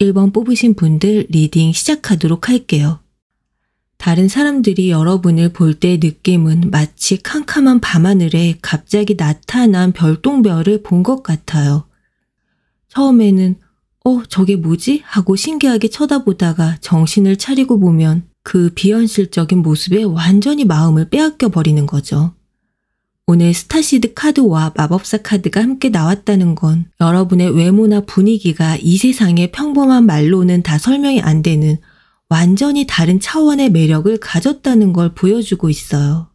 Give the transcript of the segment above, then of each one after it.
1번 뽑으신 분들 리딩 시작하도록 할게요. 다른 사람들이 여러분을 볼 때의 느낌은 마치 캄캄한 밤하늘에 갑자기 나타난 별똥별을 본 것 같아요. 처음에는 저게 뭐지? 하고 신기하게 쳐다보다가 정신을 차리고 보면 그 비현실적인 모습에 완전히 마음을 빼앗겨 버리는 거죠. 오늘 스타시드 카드와 마법사 카드가 함께 나왔다는 건 여러분의 외모나 분위기가 이 세상의 평범한 말로는 다 설명이 안 되는 완전히 다른 차원의 매력을 가졌다는 걸 보여주고 있어요.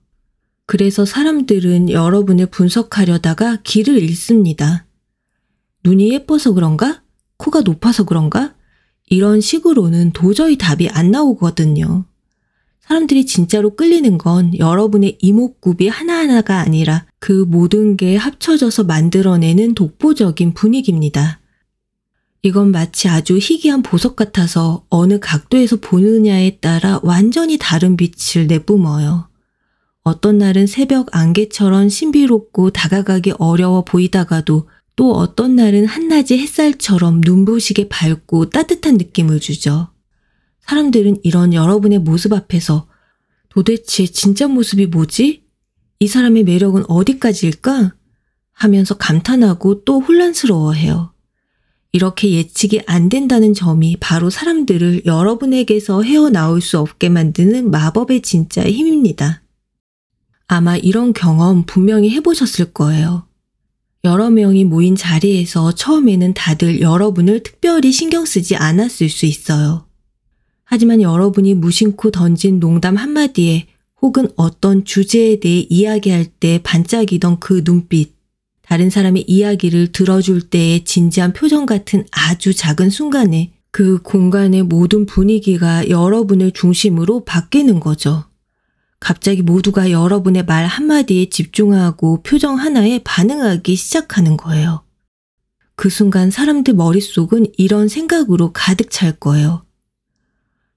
그래서 사람들은 여러분을 분석하려다가 길을 잃습니다. 눈이 예뻐서 그런가? 코가 높아서 그런가? 이런 식으로는 도저히 답이 안 나오거든요. 사람들이 진짜로 끌리는 건 여러분의 이목구비 하나하나가 아니라 그 모든 게 합쳐져서 만들어내는 독보적인 분위기입니다. 이건 마치 아주 희귀한 보석 같아서 어느 각도에서 보느냐에 따라 완전히 다른 빛을 내뿜어요. 어떤 날은 새벽 안개처럼 신비롭고 다가가기 어려워 보이다가도 또 어떤 날은 한낮의 햇살처럼 눈부시게 밝고 따뜻한 느낌을 주죠. 사람들은 이런 여러분의 모습 앞에서 도대체 진짜 모습이 뭐지? 이 사람의 매력은 어디까지일까? 하면서 감탄하고 또 혼란스러워해요. 이렇게 예측이 안 된다는 점이 바로 사람들을 여러분에게서 헤어나올 수 없게 만드는 마법의 진짜의 힘입니다. 아마 이런 경험 분명히 해보셨을 거예요. 여러 명이 모인 자리에서 처음에는 다들 여러분을 특별히 신경 쓰지 않았을 수 있어요. 하지만 여러분이 무심코 던진 농담 한마디에 혹은 어떤 주제에 대해 이야기할 때 반짝이던 그 눈빛, 다른 사람의 이야기를 들어줄 때의 진지한 표정 같은 아주 작은 순간에 그 공간의 모든 분위기가 여러분을 중심으로 바뀌는 거죠. 갑자기 모두가 여러분의 말 한마디에 집중하고 표정 하나에 반응하기 시작하는 거예요. 그 순간 사람들 머릿속은 이런 생각으로 가득 찰 거예요.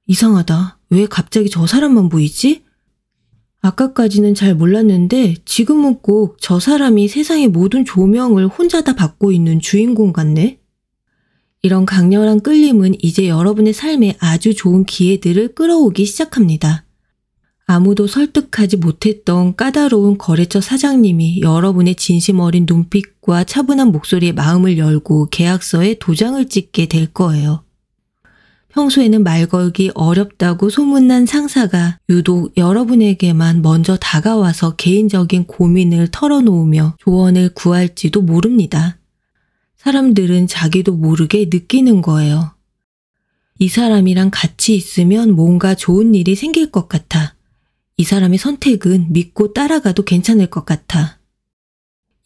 이상하다. 왜 갑자기 저 사람만 보이지? 아까까지는 잘 몰랐는데 지금은 꼭 저 사람이 세상의 모든 조명을 혼자 다 받고 있는 주인공 같네? 이런 강렬한 끌림은 이제 여러분의 삶에 아주 좋은 기회들을 끌어오기 시작합니다. 아무도 설득하지 못했던 까다로운 거래처 사장님이 여러분의 진심 어린 눈빛과 차분한 목소리에 마음을 열고 계약서에 도장을 찍게 될 거예요. 평소에는 말 걸기 어렵다고 소문난 상사가 유독 여러분에게만 먼저 다가와서 개인적인 고민을 털어놓으며 조언을 구할지도 모릅니다. 사람들은 자기도 모르게 느끼는 거예요. 이 사람이랑 같이 있으면 뭔가 좋은 일이 생길 것 같아. 이 사람의 선택은 믿고 따라가도 괜찮을 것 같아.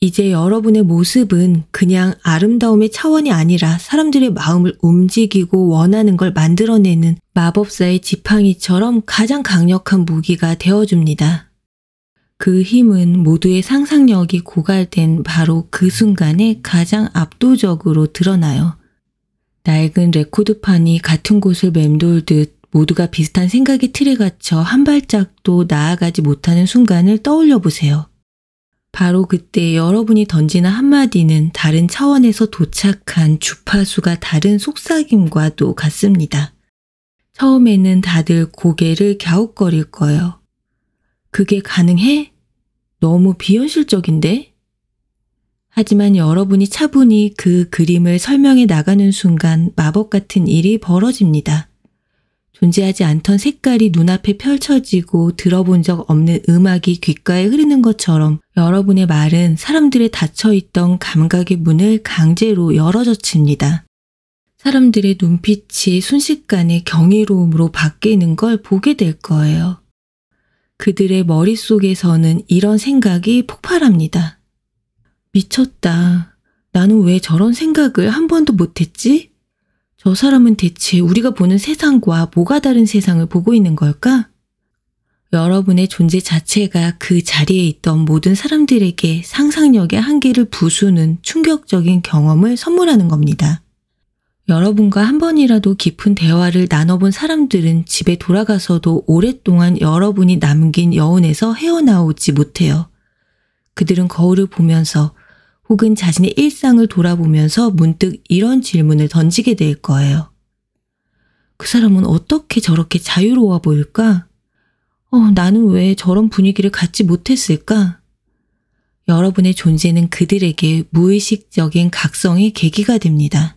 이제 여러분의 모습은 그냥 아름다움의 차원이 아니라 사람들의 마음을 움직이고 원하는 걸 만들어내는 마법사의 지팡이처럼 가장 강력한 무기가 되어줍니다. 그 힘은 모두의 상상력이 고갈된 바로 그 순간에 가장 압도적으로 드러나요. 낡은 레코드판이 같은 곳을 맴돌듯 모두가 비슷한 생각의 틀에 갇혀 한 발짝도 나아가지 못하는 순간을 떠올려 보세요. 바로 그때 여러분이 던지는 한마디는 다른 차원에서 도착한 주파수가 다른 속삭임과도 같습니다. 처음에는 다들 고개를 갸웃거릴 거예요. 그게 가능해? 너무 비현실적인데? 하지만 여러분이 차분히 그 그림을 설명해 나가는 순간 마법 같은 일이 벌어집니다. 존재하지 않던 색깔이 눈앞에 펼쳐지고 들어본 적 없는 음악이 귓가에 흐르는 것처럼 여러분의 말은 사람들의 닫혀있던 감각의 문을 강제로 열어젖힙니다. 사람들의 눈빛이 순식간에 경이로움으로 바뀌는 걸 보게 될 거예요. 그들의 머릿속에서는 이런 생각이 폭발합니다. 미쳤다. 나는 왜 저런 생각을 한 번도 못했지? 저 사람은 대체 우리가 보는 세상과 뭐가 다른 세상을 보고 있는 걸까? 여러분의 존재 자체가 그 자리에 있던 모든 사람들에게 상상력의 한계를 부수는 충격적인 경험을 선물하는 겁니다. 여러분과 한 번이라도 깊은 대화를 나눠본 사람들은 집에 돌아가서도 오랫동안 여러분이 남긴 여운에서 헤어나오지 못해요. 그들은 거울을 보면서 혹은 자신의 일상을 돌아보면서 문득 이런 질문을 던지게 될 거예요. 그 사람은 어떻게 저렇게 자유로워 보일까? 나는 왜 저런 분위기를 갖지 못했을까? 여러분의 존재는 그들에게 무의식적인 각성의 계기가 됩니다.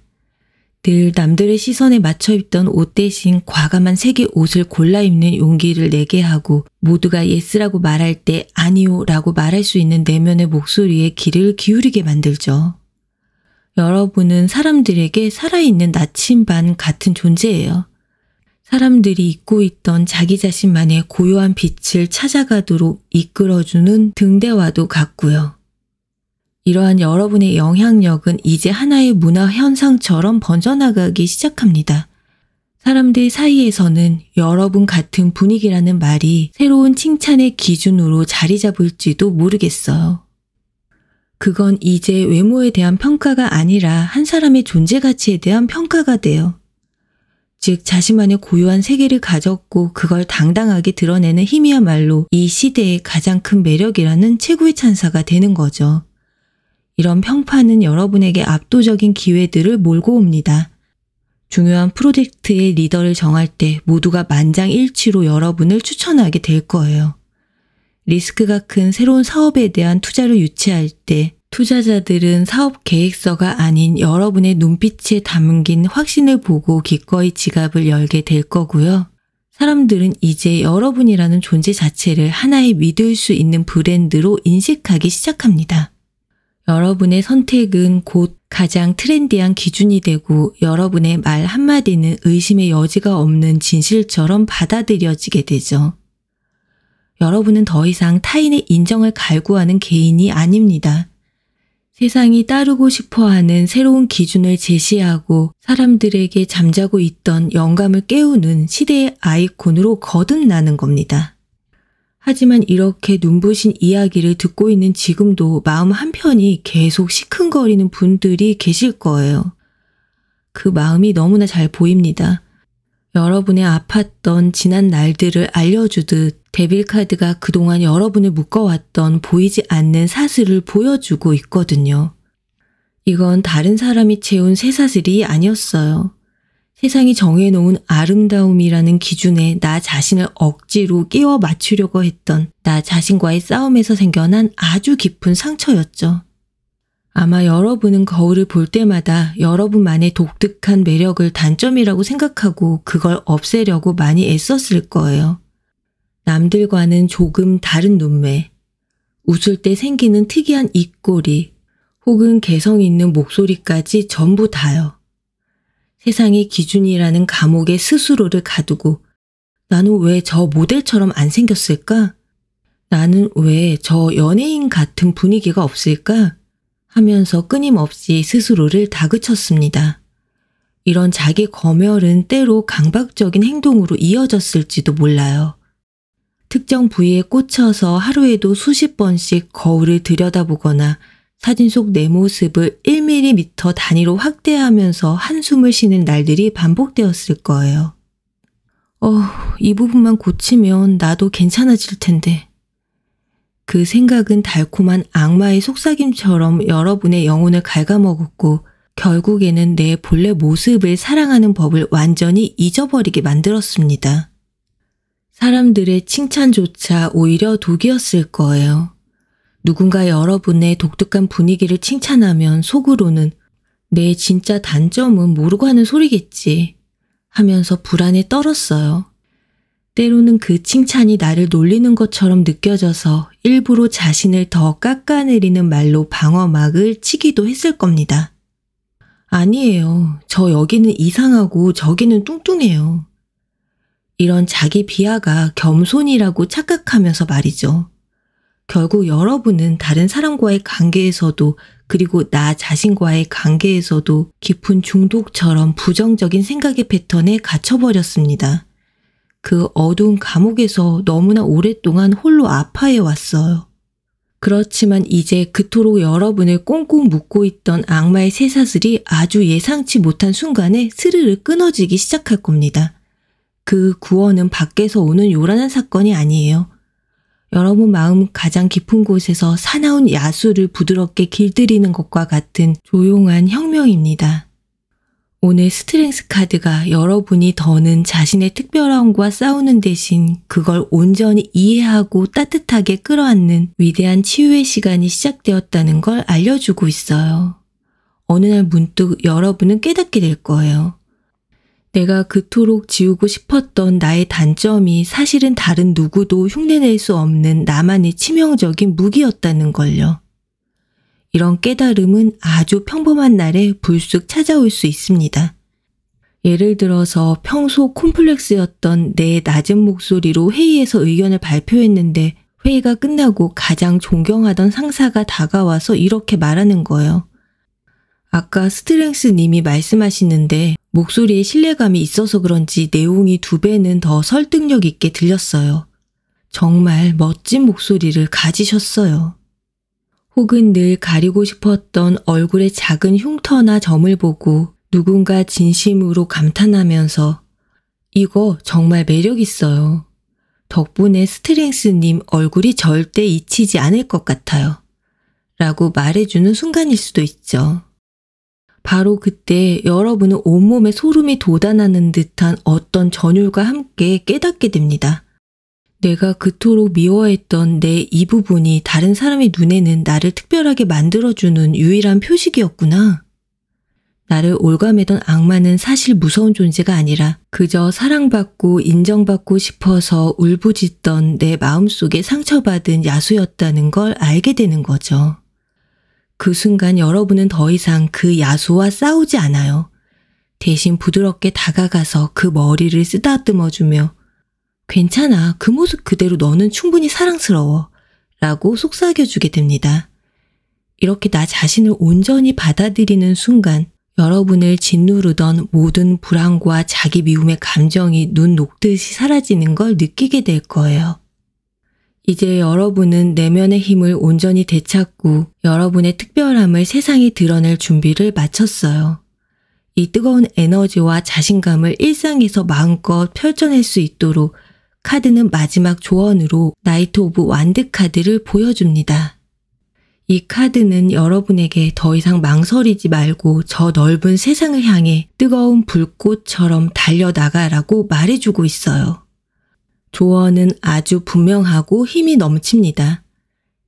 늘 남들의 시선에 맞춰 입던 옷 대신 과감한 색의 옷을 골라 입는 용기를 내게 하고 모두가 예스라고 말할 때 아니요 라고 말할 수 있는 내면의 목소리에 귀를 기울이게 만들죠. 여러분은 사람들에게 살아있는 나침반 같은 존재예요. 사람들이 잊고 있던 자기 자신만의 고요한 빛을 찾아가도록 이끌어주는 등대와도 같고요. 이러한 여러분의 영향력은 이제 하나의 문화 현상처럼 번져나가기 시작합니다. 사람들 사이에서는 여러분 같은 분위기라는 말이 새로운 칭찬의 기준으로 자리 잡을지도 모르겠어요. 그건 이제 외모에 대한 평가가 아니라 한 사람의 존재 가치에 대한 평가가 돼요. 즉 자신만의 고유한 세계를 가졌고 그걸 당당하게 드러내는 힘이야말로 이 시대의 가장 큰 매력이라는 최고의 찬사가 되는 거죠. 이런 평판은 여러분에게 압도적인 기회들을 몰고 옵니다. 중요한 프로젝트의 리더를 정할 때 모두가 만장일치로 여러분을 추천하게 될 거예요. 리스크가 큰 새로운 사업에 대한 투자를 유치할 때 투자자들은 사업 계획서가 아닌 여러분의 눈빛에 담긴 확신을 보고 기꺼이 지갑을 열게 될 거고요. 사람들은 이제 여러분이라는 존재 자체를 하나의 믿을 수 있는 브랜드로 인식하기 시작합니다. 여러분의 선택은 곧 가장 트렌디한 기준이 되고 여러분의 말 한마디는 의심의 여지가 없는 진실처럼 받아들여지게 되죠. 여러분은 더 이상 타인의 인정을 갈구하는 개인이 아닙니다. 세상이 따르고 싶어하는 새로운 기준을 제시하고 사람들에게 잠자고 있던 영감을 깨우는 시대의 아이콘으로 거듭나는 겁니다. 하지만 이렇게 눈부신 이야기를 듣고 있는 지금도 마음 한편이 계속 시큰거리는 분들이 계실 거예요. 그 마음이 너무나 잘 보입니다. 여러분의 아팠던 지난 날들을 알려주듯 데빌카드가 그동안 여러분을 묶어왔던 보이지 않는 사슬을 보여주고 있거든요. 이건 다른 사람이 채운 쇠사슬이 아니었어요. 세상이 정해놓은 아름다움이라는 기준에 나 자신을 억지로 끼워 맞추려고 했던 나 자신과의 싸움에서 생겨난 아주 깊은 상처였죠. 아마 여러분은 거울을 볼 때마다 여러분만의 독특한 매력을 단점이라고 생각하고 그걸 없애려고 많이 애썼을 거예요. 남들과는 조금 다른 눈매, 웃을 때 생기는 특이한 입꼬리, 혹은 개성 있는 목소리까지 전부 다요. 세상의 기준이라는 감옥에 스스로를 가두고 나는 왜 저 모델처럼 안 생겼을까? 나는 왜 저 연예인 같은 분위기가 없을까? 하면서 끊임없이 스스로를 다그쳤습니다. 이런 자기 검열은 때로 강박적인 행동으로 이어졌을지도 몰라요. 특정 부위에 꽂혀서 하루에도 수십 번씩 거울을 들여다보거나 사진 속 내 모습을 1mm 단위로 확대하면서 한숨을 쉬는 날들이 반복되었을 거예요. 이 부분만 고치면 나도 괜찮아질 텐데. 그 생각은 달콤한 악마의 속삭임처럼 여러분의 영혼을 갉아먹었고 결국에는 내 본래 모습을 사랑하는 법을 완전히 잊어버리게 만들었습니다. 사람들의 칭찬조차 오히려 독이었을 거예요. 누군가 여러분의 독특한 분위기를 칭찬하면 속으로는 내 진짜 단점은 모르고 하는 소리겠지 하면서 불안에 떨었어요. 때로는 그 칭찬이 나를 놀리는 것처럼 느껴져서 일부러 자신을 더 깎아내리는 말로 방어막을 치기도 했을 겁니다. 아니에요. 저 여기는 이상하고 저기는 뚱뚱해요. 이런 자기 비하가 겸손이라고 착각하면서 말이죠. 결국 여러분은 다른 사람과의 관계에서도 그리고 나 자신과의 관계에서도 깊은 중독처럼 부정적인 생각의 패턴에 갇혀버렸습니다. 그 어두운 감옥에서 너무나 오랫동안 홀로 아파해 왔어요. 그렇지만 이제 그토록 여러분을 꽁꽁 묶고 있던 악마의 쇠사슬이 아주 예상치 못한 순간에 스르르 끊어지기 시작할 겁니다. 그 구원은 밖에서 오는 요란한 사건이 아니에요. 여러분 마음 가장 깊은 곳에서 사나운 야수를 부드럽게 길들이는 것과 같은 조용한 혁명입니다. 오늘 스트렝스 카드가 여러분이 더는 자신의 특별함과 싸우는 대신 그걸 온전히 이해하고 따뜻하게 끌어안는 위대한 치유의 시간이 시작되었다는 걸 알려주고 있어요. 어느 날 문득 여러분은 깨닫게 될 거예요. 내가 그토록 지우고 싶었던 나의 단점이 사실은 다른 누구도 흉내낼 수 없는 나만의 치명적인 무기였다는 걸요. 이런 깨달음은 아주 평범한 날에 불쑥 찾아올 수 있습니다. 예를 들어서 평소 콤플렉스였던 내 낮은 목소리로 회의에서 의견을 발표했는데 회의가 끝나고 가장 존경하던 상사가 다가와서 이렇게 말하는 거예요. 아까 스트렝스 님이 말씀하시는데 목소리에 신뢰감이 있어서 그런지 내용이 2배는 더 설득력 있게 들렸어요. 정말 멋진 목소리를 가지셨어요. 혹은 늘 가리고 싶었던 얼굴의 작은 흉터나 점을 보고 누군가 진심으로 감탄하면서 이거 정말 매력 있어요. 덕분에 스트렝스님 얼굴이 절대 잊히지 않을 것 같아요. 라고 말해주는 순간일 수도 있죠. 바로 그때 여러분은 온몸에 소름이 돋아나는 듯한 어떤 전율과 함께 깨닫게 됩니다. 내가 그토록 미워했던 내 이 부분이 다른 사람의 눈에는 나를 특별하게 만들어주는 유일한 표식이었구나. 나를 올가매던 악마는 사실 무서운 존재가 아니라 그저 사랑받고 인정받고 싶어서 울부짖던 내 마음속에 상처받은 야수였다는 걸 알게 되는 거죠. 그 순간 여러분은 더 이상 그 야수와 싸우지 않아요. 대신 부드럽게 다가가서 그 머리를 쓰다듬어주며 괜찮아. 그 모습 그대로 너는 충분히 사랑스러워. 라고 속삭여주게 됩니다. 이렇게 나 자신을 온전히 받아들이는 순간 여러분을 짓누르던 모든 불안과 자기 미움의 감정이 눈 녹듯이 사라지는 걸 느끼게 될 거예요. 이제 여러분은 내면의 힘을 온전히 되찾고 여러분의 특별함을 세상에 드러낼 준비를 마쳤어요. 이 뜨거운 에너지와 자신감을 일상에서 마음껏 펼쳐낼 수 있도록 카드는 마지막 조언으로 나이트 오브 완드 카드를 보여줍니다. 이 카드는 여러분에게 더 이상 망설이지 말고 저 넓은 세상을 향해 뜨거운 불꽃처럼 달려나가라고 말해주고 있어요. 조언은 아주 분명하고 힘이 넘칩니다.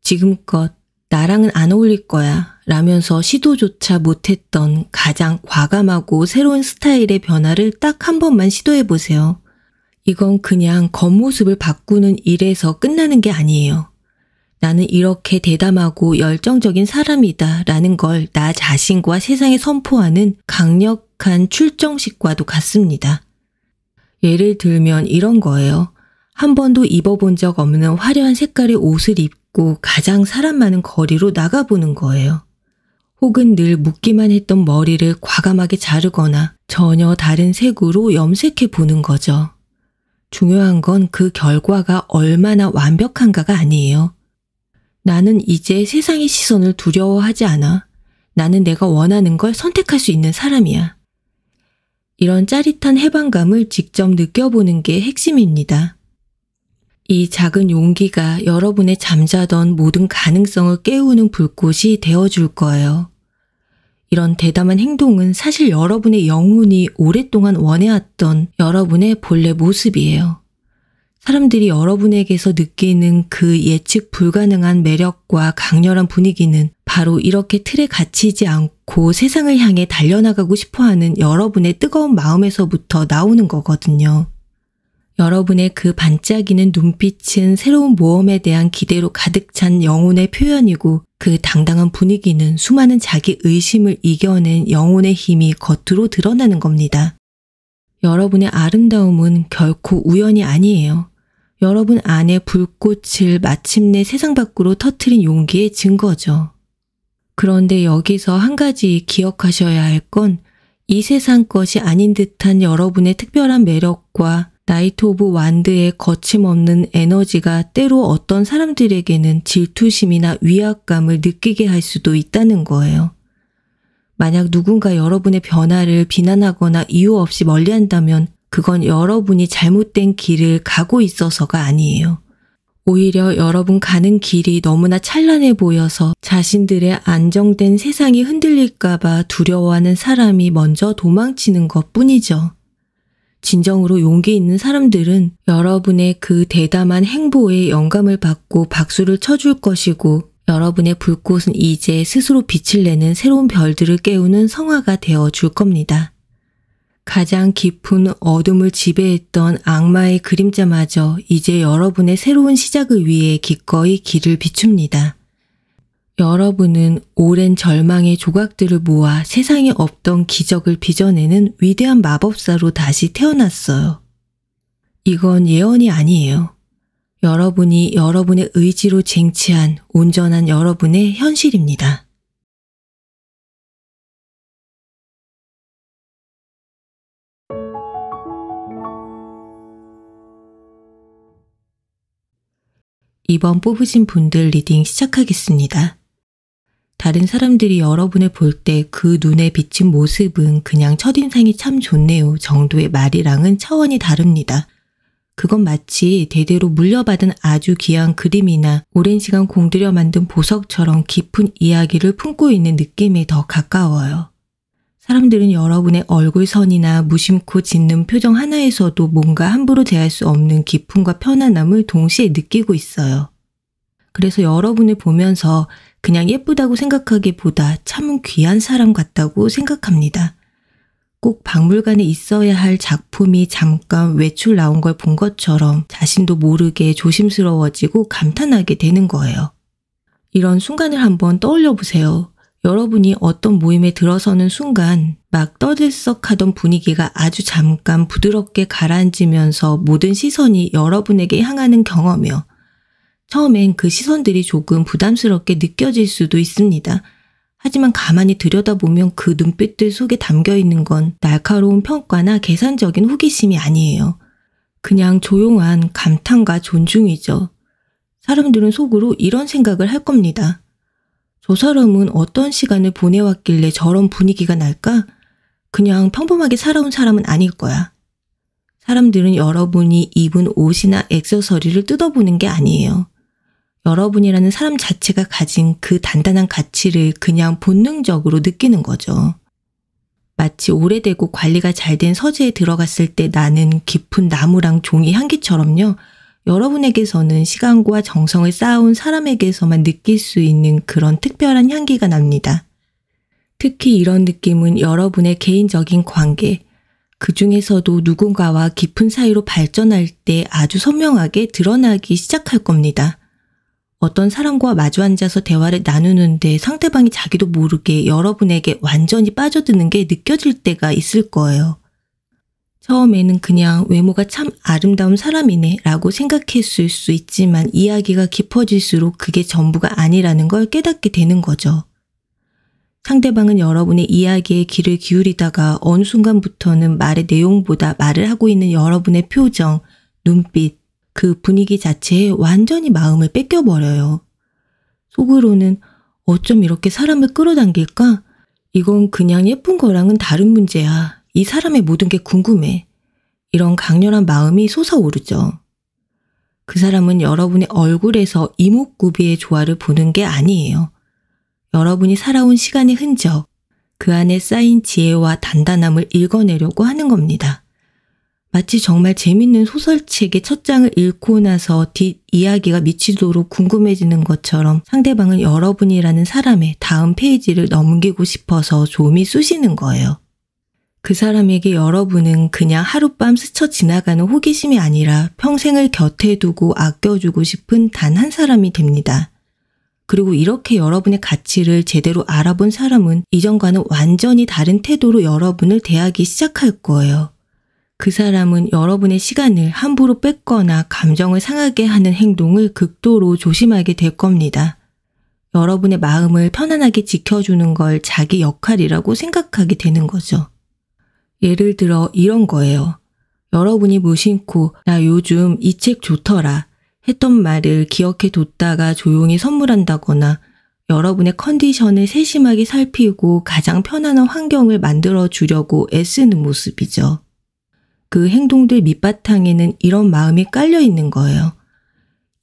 지금껏 나랑은 안 어울릴 거야 라면서 시도조차 못했던 가장 과감하고 새로운 스타일의 변화를 딱 한 번만 시도해보세요. 이건 그냥 겉모습을 바꾸는 일에서 끝나는 게 아니에요. 나는 이렇게 대담하고 열정적인 사람이다 라는 걸 나 자신과 세상에 선포하는 강력한 출정식과도 같습니다. 예를 들면 이런 거예요. 한 번도 입어본 적 없는 화려한 색깔의 옷을 입고 가장 사람 많은 거리로 나가보는 거예요. 혹은 늘 묶기만 했던 머리를 과감하게 자르거나 전혀 다른 색으로 염색해 보는 거죠. 중요한 건 그 결과가 얼마나 완벽한가가 아니에요. 나는 이제 세상의 시선을 두려워하지 않아. 나는 내가 원하는 걸 선택할 수 있는 사람이야. 이런 짜릿한 해방감을 직접 느껴보는 게 핵심입니다. 이 작은 용기가 여러분의 잠자던 모든 가능성을 깨우는 불꽃이 되어줄 거예요. 이런 대담한 행동은 사실 여러분의 영혼이 오랫동안 원해왔던 여러분의 본래 모습이에요. 사람들이 여러분에게서 느끼는 그 예측 불가능한 매력과 강렬한 분위기는 바로 이렇게 틀에 갇히지 않고 세상을 향해 달려나가고 싶어하는 여러분의 뜨거운 마음에서부터 나오는 거거든요. 여러분의 그 반짝이는 눈빛은 새로운 모험에 대한 기대로 가득 찬 영혼의 표현이고 그 당당한 분위기는 수많은 자기 의심을 이겨낸 영혼의 힘이 겉으로 드러나는 겁니다. 여러분의 아름다움은 결코 우연이 아니에요. 여러분 안에 불꽃을 마침내 세상 밖으로 터뜨린 용기의 증거죠. 그런데 여기서 한 가지 기억하셔야 할 건 이 세상 것이 아닌 듯한 여러분의 특별한 매력과 나이트 오브 완드의 거침없는 에너지가 때로 어떤 사람들에게는 질투심이나 위압감을 느끼게 할 수도 있다는 거예요. 만약 누군가 여러분의 변화를 비난하거나 이유 없이 멀리한다면 그건 여러분이 잘못된 길을 가고 있어서가 아니에요. 오히려 여러분 가는 길이 너무나 찬란해 보여서 자신들의 안정된 세상이 흔들릴까봐 두려워하는 사람이 먼저 도망치는 것 뿐이죠. 진정으로 용기 있는 사람들은 여러분의 그 대담한 행보에 영감을 받고 박수를 쳐줄 것이고 여러분의 불꽃은 이제 스스로 빛을 내는 새로운 별들을 깨우는 성화가 되어 줄 겁니다. 가장 깊은 어둠을 지배했던 악마의 그림자마저 이제 여러분의 새로운 시작을 위해 기꺼이 길을 비춥니다. 여러분은 오랜 절망의 조각들을 모아 세상에 없던 기적을 빚어내는 위대한 마법사로 다시 태어났어요. 이건 예언이 아니에요. 여러분이 여러분의 의지로 쟁취한 온전한 여러분의 현실입니다. 이번 뽑으신 분들 리딩 시작하겠습니다. 다른 사람들이 여러분을 볼 때 그 눈에 비친 모습은 그냥 첫인상이 참 좋네요 정도의 말이랑은 차원이 다릅니다. 그건 마치 대대로 물려받은 아주 귀한 그림이나 오랜 시간 공들여 만든 보석처럼 깊은 이야기를 품고 있는 느낌에 더 가까워요. 사람들은 여러분의 얼굴선이나 무심코 짓는 표정 하나에서도 뭔가 함부로 대할 수 없는 기쁨과 편안함을 동시에 느끼고 있어요. 그래서 여러분을 보면서 그냥 예쁘다고 생각하기보다 참 귀한 사람 같다고 생각합니다. 꼭 박물관에 있어야 할 작품이 잠깐 외출 나온 걸 본 것처럼 자신도 모르게 조심스러워지고 감탄하게 되는 거예요. 이런 순간을 한번 떠올려 보세요. 여러분이 어떤 모임에 들어서는 순간 막 떠들썩하던 분위기가 아주 잠깐 부드럽게 가라앉으면서 모든 시선이 여러분에게 향하는 경험이요. 처음엔 그 시선들이 조금 부담스럽게 느껴질 수도 있습니다. 하지만 가만히 들여다보면 그 눈빛들 속에 담겨있는 건 날카로운 평가나 계산적인 호기심이 아니에요. 그냥 조용한 감탄과 존중이죠. 사람들은 속으로 이런 생각을 할 겁니다. 저 사람은 어떤 시간을 보내왔길래 저런 분위기가 날까? 그냥 평범하게 살아온 사람은 아닐 거야. 사람들은 여러분이 입은 옷이나 액세서리를 뜯어보는 게 아니에요. 여러분이라는 사람 자체가 가진 그 단단한 가치를 그냥 본능적으로 느끼는 거죠. 마치 오래되고 관리가 잘 된 서재에 들어갔을 때 나는 깊은 나무랑 종이 향기처럼요. 여러분에게서는 시간과 정성을 쌓아온 사람에게서만 느낄 수 있는 그런 특별한 향기가 납니다. 특히 이런 느낌은 여러분의 개인적인 관계, 그 중에서도 누군가와 깊은 사이로 발전할 때 아주 선명하게 드러나기 시작할 겁니다. 어떤 사람과 마주 앉아서 대화를 나누는데 상대방이 자기도 모르게 여러분에게 완전히 빠져드는 게 느껴질 때가 있을 거예요. 처음에는 그냥 외모가 참 아름다운 사람이네 라고 생각했을 수 있지만 이야기가 깊어질수록 그게 전부가 아니라는 걸 깨닫게 되는 거죠. 상대방은 여러분의 이야기에 귀를 기울이다가 어느 순간부터는 말의 내용보다 말을 하고 있는 여러분의 표정, 눈빛, 그 분위기 자체에 완전히 마음을 뺏겨버려요. 속으로는 어쩜 이렇게 사람을 끌어당길까? 이건 그냥 예쁜 거랑은 다른 문제야. 이 사람의 모든 게 궁금해. 이런 강렬한 마음이 솟아오르죠. 그 사람은 여러분의 얼굴에서 이목구비의 조화를 보는 게 아니에요. 여러분이 살아온 시간의 흔적, 그 안에 쌓인 지혜와 단단함을 읽어내려고 하는 겁니다. 마치 정말 재밌는 소설책의 첫 장을 읽고 나서 뒷이야기가 미치도록 궁금해지는 것처럼 상대방은 여러분이라는 사람의 다음 페이지를 넘기고 싶어서 좀이 쑤시는 거예요. 그 사람에게 여러분은 그냥 하룻밤 스쳐 지나가는 호기심이 아니라 평생을 곁에 두고 아껴주고 싶은 단 한 사람이 됩니다. 그리고 이렇게 여러분의 가치를 제대로 알아본 사람은 이전과는 완전히 다른 태도로 여러분을 대하기 시작할 거예요. 그 사람은 여러분의 시간을 함부로 뺏거나 감정을 상하게 하는 행동을 극도로 조심하게 될 겁니다. 여러분의 마음을 편안하게 지켜주는 걸 자기 역할이라고 생각하게 되는 거죠. 예를 들어 이런 거예요. 여러분이 무심코 나 요즘 이 책 좋더라 했던 말을 기억해 뒀다가 조용히 선물한다거나 여러분의 컨디션을 세심하게 살피고 가장 편안한 환경을 만들어 주려고 애쓰는 모습이죠. 그 행동들 밑바탕에는 이런 마음이 깔려 있는 거예요.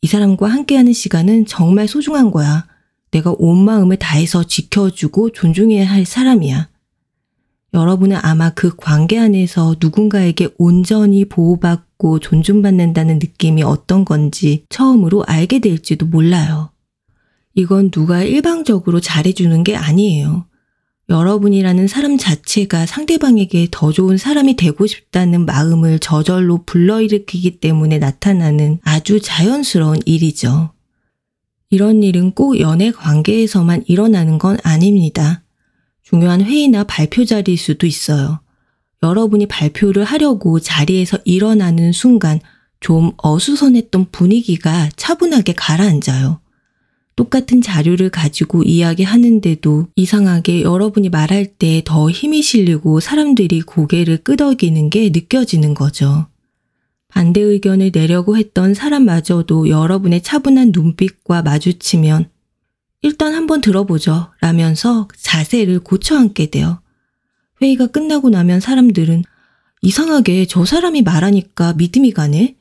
이 사람과 함께하는 시간은 정말 소중한 거야. 내가 온 마음을 다해서 지켜주고 존중해야 할 사람이야. 여러분은 아마 그 관계 안에서 누군가에게 온전히 보호받고 존중받는다는 느낌이 어떤 건지 처음으로 알게 될지도 몰라요. 이건 누가 일방적으로 잘해주는 게 아니에요. 여러분이라는 사람 자체가 상대방에게 더 좋은 사람이 되고 싶다는 마음을 저절로 불러일으키기 때문에 나타나는 아주 자연스러운 일이죠. 이런 일은 꼭 연애 관계에서만 일어나는 건 아닙니다. 중요한 회의나 발표 자리일 수도 있어요. 여러분이 발표를 하려고 자리에서 일어나는 순간 좀 어수선했던 분위기가 차분하게 가라앉아요. 똑같은 자료를 가지고 이야기하는데도 이상하게 여러분이 말할 때 더 힘이 실리고 사람들이 고개를 끄덕이는 게 느껴지는 거죠. 반대 의견을 내려고 했던 사람마저도 여러분의 차분한 눈빛과 마주치면 일단 한번 들어보죠 라면서 자세를 고쳐 앉게 돼요. 회의가 끝나고 나면 사람들은 이상하게 저 사람이 말하니까 믿음이 가네?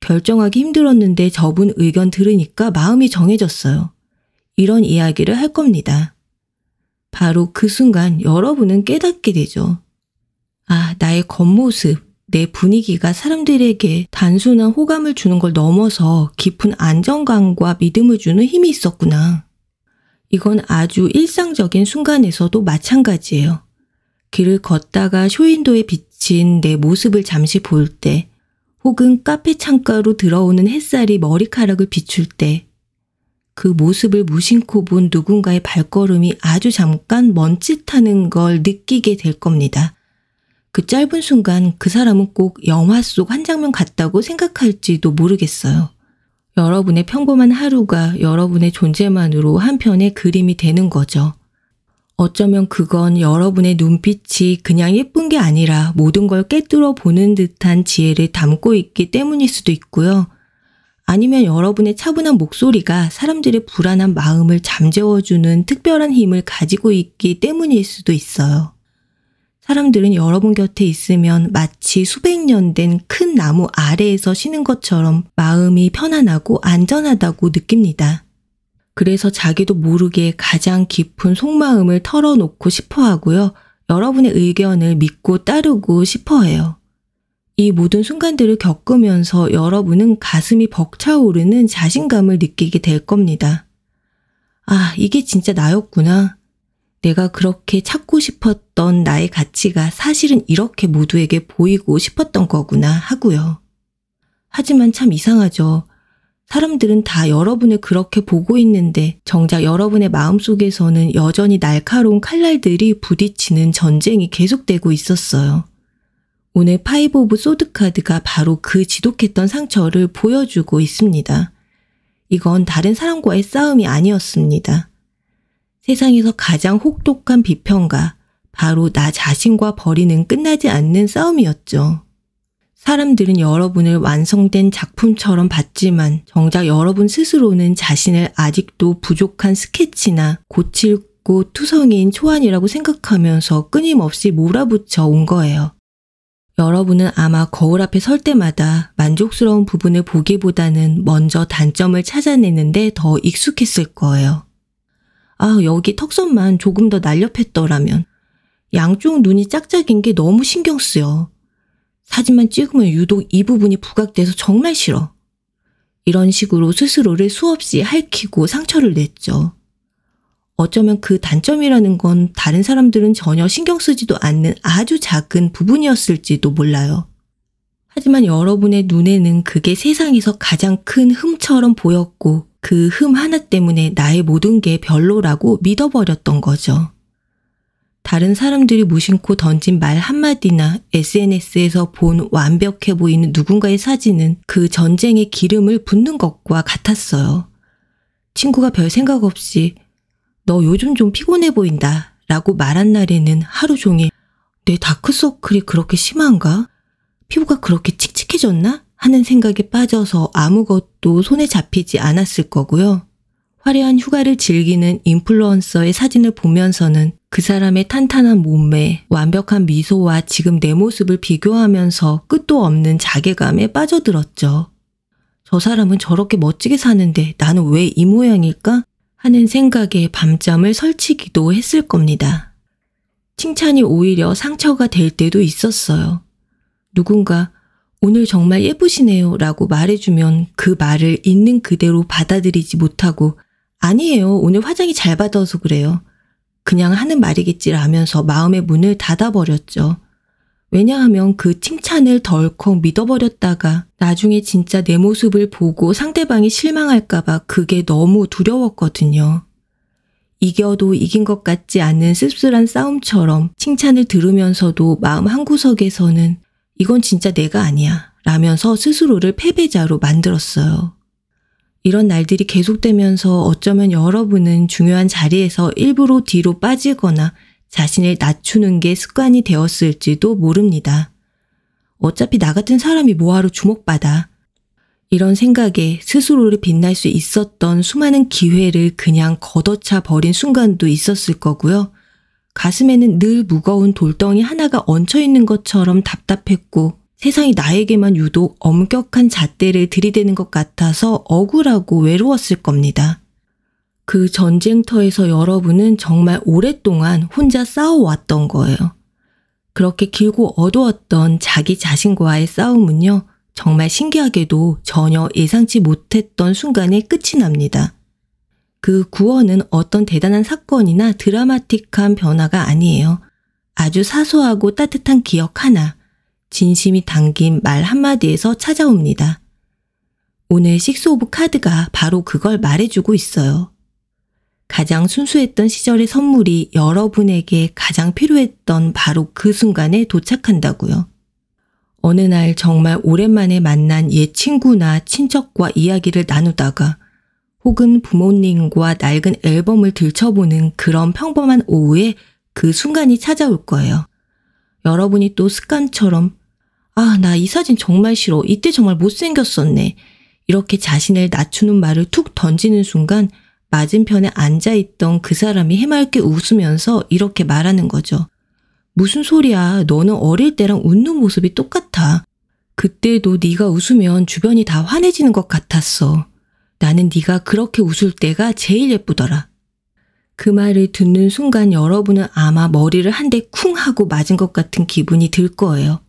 결정하기 힘들었는데 저분 의견 들으니까 마음이 정해졌어요. 이런 이야기를 할 겁니다. 바로 그 순간 여러분은 깨닫게 되죠. 아, 나의 겉모습, 내 분위기가 사람들에게 단순한 호감을 주는 걸 넘어서 깊은 안정감과 믿음을 주는 힘이 있었구나. 이건 아주 일상적인 순간에서도 마찬가지예요. 길을 걷다가 쇼윈도에 비친 내 모습을 잠시 볼 때, 혹은 카페 창가로 들어오는 햇살이 머리카락을 비출 때 그 모습을 무심코 본 누군가의 발걸음이 아주 잠깐 멈칫하는 걸 느끼게 될 겁니다. 그 짧은 순간 그 사람은 꼭 영화 속 한 장면 같다고 생각할지도 모르겠어요. 여러분의 평범한 하루가 여러분의 존재만으로 한 편의 그림이 되는 거죠. 어쩌면 그건 여러분의 눈빛이 그냥 예쁜 게 아니라 모든 걸 꿰뚫어 보는 듯한 지혜를 담고 있기 때문일 수도 있고요. 아니면 여러분의 차분한 목소리가 사람들의 불안한 마음을 잠재워주는 특별한 힘을 가지고 있기 때문일 수도 있어요. 사람들은 여러분 곁에 있으면 마치 수백 년 된 큰 나무 아래에서 쉬는 것처럼 마음이 편안하고 안전하다고 느낍니다. 그래서 자기도 모르게 가장 깊은 속마음을 털어놓고 싶어 하고요. 여러분의 의견을 믿고 따르고 싶어 해요. 이 모든 순간들을 겪으면서 여러분은 가슴이 벅차오르는 자신감을 느끼게 될 겁니다. 아, 이게 진짜 나였구나. 내가 그렇게 찾고 싶었던 나의 가치가 사실은 이렇게 모두에게 보이고 싶었던 거구나 하고요. 하지만 참 이상하죠. 사람들은 다 여러분을 그렇게 보고 있는데 정작 여러분의 마음속에서는 여전히 날카로운 칼날들이 부딪히는 전쟁이 계속되고 있었어요. 오늘 파이브 오브 소드 카드가 바로 그 지독했던 상처를 보여주고 있습니다. 이건 다른 사람과의 싸움이 아니었습니다. 세상에서 가장 혹독한 비평가, 바로 나 자신과 벌이는 끝나지 않는 싸움이었죠. 사람들은 여러분을 완성된 작품처럼 봤지만 정작 여러분 스스로는 자신을 아직도 부족한 스케치나 고칠 곳 투성이인 초안이라고 생각하면서 끊임없이 몰아붙여 온 거예요. 여러분은 아마 거울 앞에 설 때마다 만족스러운 부분을 보기보다는 먼저 단점을 찾아내는데 더 익숙했을 거예요. 아, 여기 턱선만 조금 더 날렵했더라면. 양쪽 눈이 짝짝인 게 너무 신경 쓰여. 사진만 찍으면 유독 이 부분이 부각돼서 정말 싫어. 이런 식으로 스스로를 수없이 핥히고 상처를 냈죠. 어쩌면 그 단점이라는 건 다른 사람들은 전혀 신경 쓰지도 않는 아주 작은 부분이었을지도 몰라요. 하지만 여러분의 눈에는 그게 세상에서 가장 큰 흠처럼 보였고 그 흠 하나 때문에 나의 모든 게 별로라고 믿어버렸던 거죠. 다른 사람들이 무심코 던진 말 한마디나 SNS에서 본 완벽해 보이는 누군가의 사진은 그 전쟁에 기름을 붓는 것과 같았어요. 친구가 별 생각 없이 너 요즘 좀 피곤해 보인다 라고 말한 날에는 하루 종일 내 다크서클이 그렇게 심한가? 피부가 그렇게 칙칙해졌나? 하는 생각에 빠져서 아무것도 손에 잡히지 않았을 거고요. 화려한 휴가를 즐기는 인플루언서의 사진을 보면서는 그 사람의 탄탄한 몸매, 완벽한 미소와 지금 내 모습을 비교하면서 끝도 없는 자괴감에 빠져들었죠. 저 사람은 저렇게 멋지게 사는데 나는 왜 이 모양일까? 하는 생각에 밤잠을 설치기도 했을 겁니다. 칭찬이 오히려 상처가 될 때도 있었어요. 누군가 오늘 정말 예쁘시네요 라고 말해주면 그 말을 있는 그대로 받아들이지 못하고 아니에요. 오늘 화장이 잘 받아서 그래요. 그냥 하는 말이겠지 라면서 마음의 문을 닫아버렸죠. 왜냐하면 그 칭찬을 덜컥 믿어버렸다가 나중에 진짜 내 모습을 보고 상대방이 실망할까봐 그게 너무 두려웠거든요. 이겨도 이긴 것 같지 않은 씁쓸한 싸움처럼 칭찬을 들으면서도 마음 한구석에서는 이건 진짜 내가 아니야 라면서 스스로를 패배자로 만들었어요. 이런 날들이 계속되면서 어쩌면 여러분은 중요한 자리에서 일부러 뒤로 빠지거나 자신을 낮추는 게 습관이 되었을지도 모릅니다. 어차피 나 같은 사람이 뭐하러 주목받아. 이런 생각에 스스로를 빛날 수 있었던 수많은 기회를 그냥 걷어차 버린 순간도 있었을 거고요. 가슴에는 늘 무거운 돌덩이 하나가 얹혀있는 것처럼 답답했고 세상이 나에게만 유독 엄격한 잣대를 들이대는 것 같아서 억울하고 외로웠을 겁니다. 그 전쟁터에서 여러분은 정말 오랫동안 혼자 싸워왔던 거예요. 그렇게 길고 어두웠던 자기 자신과의 싸움은요. 정말 신기하게도 전혀 예상치 못했던 순간에 끝이 납니다. 그 구원은 어떤 대단한 사건이나 드라마틱한 변화가 아니에요. 아주 사소하고 따뜻한 기억 하나, 진심이 담긴 말 한마디에서 찾아옵니다. 오늘 식스 오브 카드가 바로 그걸 말해주고 있어요. 가장 순수했던 시절의 선물이 여러분에게 가장 필요했던 바로 그 순간에 도착한다고요. 어느 날 정말 오랜만에 만난 옛 친구나 친척과 이야기를 나누다가 혹은 부모님과 낡은 앨범을 들춰보는 그런 평범한 오후에 그 순간이 찾아올 거예요. 여러분이 또 습관처럼 아, 나 이 사진 정말 싫어. 이때 정말 못생겼었네. 이렇게 자신을 낮추는 말을 툭 던지는 순간 맞은편에 앉아있던 그 사람이 해맑게 웃으면서 이렇게 말하는 거죠. 무슨 소리야. 너는 어릴 때랑 웃는 모습이 똑같아. 그때도 네가 웃으면 주변이 다 환해지는 것 같았어. 나는 네가 그렇게 웃을 때가 제일 예쁘더라. 그 말을 듣는 순간 여러분은 아마 머리를 한 대 쿵 하고 맞은 것 같은 기분이 들 거예요.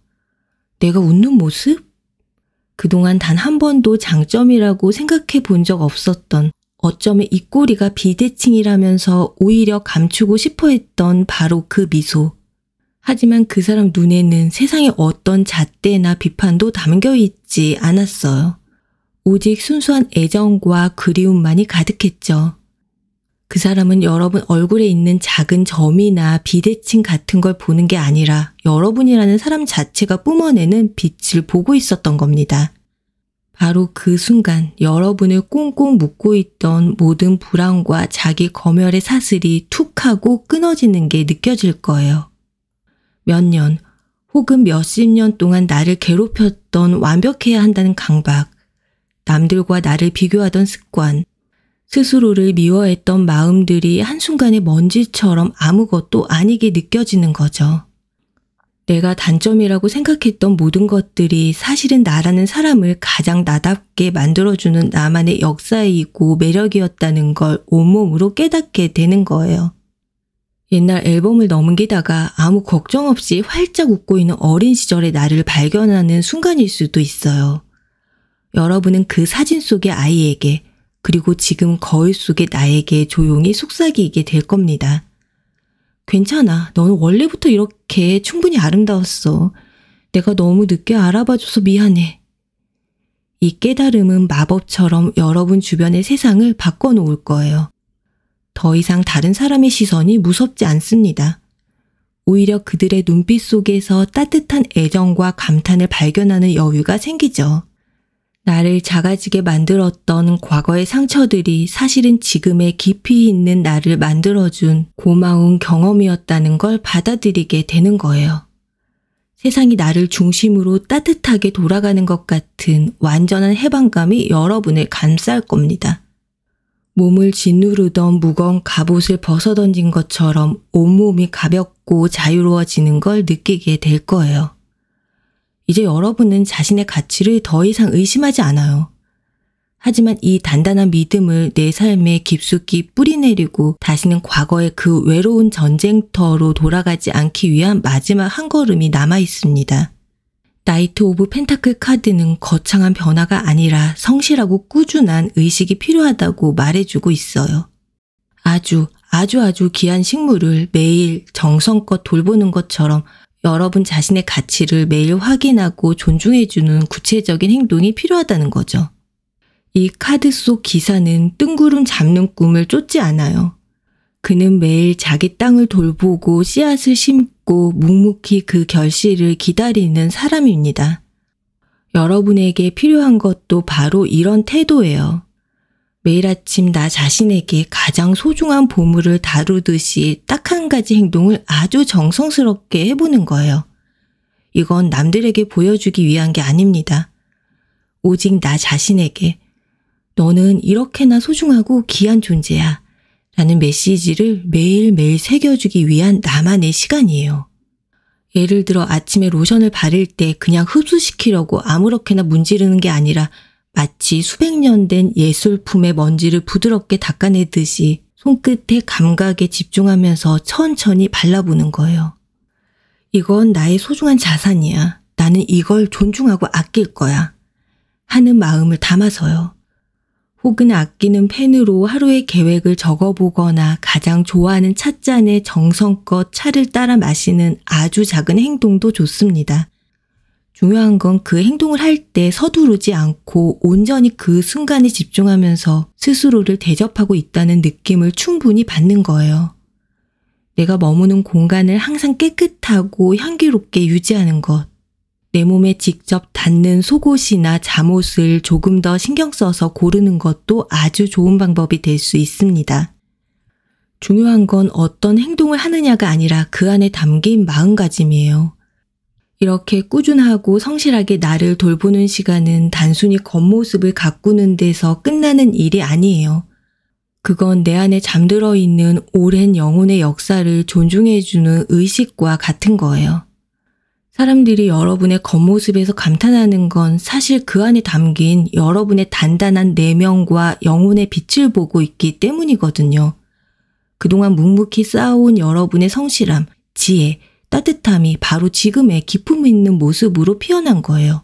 내가 웃는 모습? 그동안 단 한 번도 장점이라고 생각해 본 적 없었던 어쩌면 입꼬리가 비대칭이라면서 오히려 감추고 싶어 했던 바로 그 미소. 하지만 그 사람 눈에는 세상에 어떤 잣대나 비판도 담겨 있지 않았어요. 오직 순수한 애정과 그리움만이 가득했죠. 그 사람은 여러분 얼굴에 있는 작은 점이나 비대칭 같은 걸 보는 게 아니라 여러분이라는 사람 자체가 뿜어내는 빛을 보고 있었던 겁니다. 바로 그 순간 여러분을 꽁꽁 묶고 있던 모든 불안과 자기 검열의 사슬이 툭 하고 끊어지는 게 느껴질 거예요. 몇 년 혹은 몇십 년 동안 나를 괴롭혔던 완벽해야 한다는 강박, 남들과 나를 비교하던 습관, 스스로를 미워했던 마음들이 한순간에 먼지처럼 아무것도 아니게 느껴지는 거죠. 내가 단점이라고 생각했던 모든 것들이 사실은 나라는 사람을 가장 나답게 만들어주는 나만의 역사이고 매력이었다는 걸 온몸으로 깨닫게 되는 거예요. 옛날 앨범을 넘기다가 아무 걱정 없이 활짝 웃고 있는 어린 시절의 나를 발견하는 순간일 수도 있어요. 여러분은 그 사진 속의 아이에게 그리고 지금 거울 속의 나에게 조용히 속삭이게 될 겁니다. 괜찮아. 너는 원래부터 이렇게 충분히 아름다웠어. 내가 너무 늦게 알아봐줘서 미안해. 이 깨달음은 마법처럼 여러분 주변의 세상을 바꿔놓을 거예요. 더 이상 다른 사람의 시선이 무섭지 않습니다. 오히려 그들의 눈빛 속에서 따뜻한 애정과 감탄을 발견하는 여유가 생기죠. 나를 작아지게 만들었던 과거의 상처들이 사실은 지금의 깊이 있는 나를 만들어준 고마운 경험이었다는 걸 받아들이게 되는 거예요. 세상이 나를 중심으로 따뜻하게 돌아가는 것 같은 완전한 해방감이 여러분을 감쌀 겁니다. 몸을 짓누르던 무거운 갑옷을 벗어던진 것처럼 온몸이 가볍고 자유로워지는 걸 느끼게 될 거예요. 이제 여러분은 자신의 가치를 더 이상 의심하지 않아요. 하지만 이 단단한 믿음을 내 삶에 깊숙이 뿌리내리고 다시는 과거의 그 외로운 전쟁터로 돌아가지 않기 위한 마지막 한 걸음이 남아 있습니다. 나이트 오브 펜타클 카드는 거창한 변화가 아니라 성실하고 꾸준한 의식이 필요하다고 말해주고 있어요. 아주 귀한 식물을 매일 정성껏 돌보는 것처럼 여러분 자신의 가치를 매일 확인하고 존중해주는 구체적인 행동이 필요하다는 거죠. 이 카드 속 기사는 뜬구름 잡는 꿈을 쫓지 않아요. 그는 매일 자기 땅을 돌보고 씨앗을 심고 묵묵히 그 결실을 기다리는 사람입니다. 여러분에게 필요한 것도 바로 이런 태도예요. 매일 아침 나 자신에게 가장 소중한 보물을 다루듯이 딱 한 가지 행동을 아주 정성스럽게 해보는 거예요. 이건 남들에게 보여주기 위한 게 아닙니다. 오직 나 자신에게 너는 이렇게나 소중하고 귀한 존재야 라는 메시지를 매일매일 새겨주기 위한 나만의 시간이에요. 예를 들어 아침에 로션을 바를 때 그냥 흡수시키려고 아무렇게나 문지르는 게 아니라 마치 수백 년 된 예술품의 먼지를 부드럽게 닦아내듯이 손끝의 감각에 집중하면서 천천히 발라보는 거예요. 이건 나의 소중한 자산이야. 나는 이걸 존중하고 아낄 거야. 하는 마음을 담아서요. 혹은 아끼는 펜으로 하루의 계획을 적어보거나 가장 좋아하는 찻잔에 정성껏 차를 따라 마시는 아주 작은 행동도 좋습니다. 중요한 건 그 행동을 할 때 서두르지 않고 온전히 그 순간에 집중하면서 스스로를 대접하고 있다는 느낌을 충분히 받는 거예요. 내가 머무는 공간을 항상 깨끗하고 향기롭게 유지하는 것. 내 몸에 직접 닿는 속옷이나 잠옷을 조금 더 신경 써서 고르는 것도 아주 좋은 방법이 될 수 있습니다. 중요한 건 어떤 행동을 하느냐가 아니라 그 안에 담긴 마음가짐이에요. 이렇게 꾸준하고 성실하게 나를 돌보는 시간은 단순히 겉모습을 가꾸는 데서 끝나는 일이 아니에요. 그건 내 안에 잠들어 있는 오랜 영혼의 역사를 존중해주는 의식과 같은 거예요. 사람들이 여러분의 겉모습에서 감탄하는 건 사실 그 안에 담긴 여러분의 단단한 내면과 영혼의 빛을 보고 있기 때문이거든요. 그동안 묵묵히 쌓아온 여러분의 성실함, 지혜, 따뜻함이 바로 지금의 기품 있는 모습으로 피어난 거예요.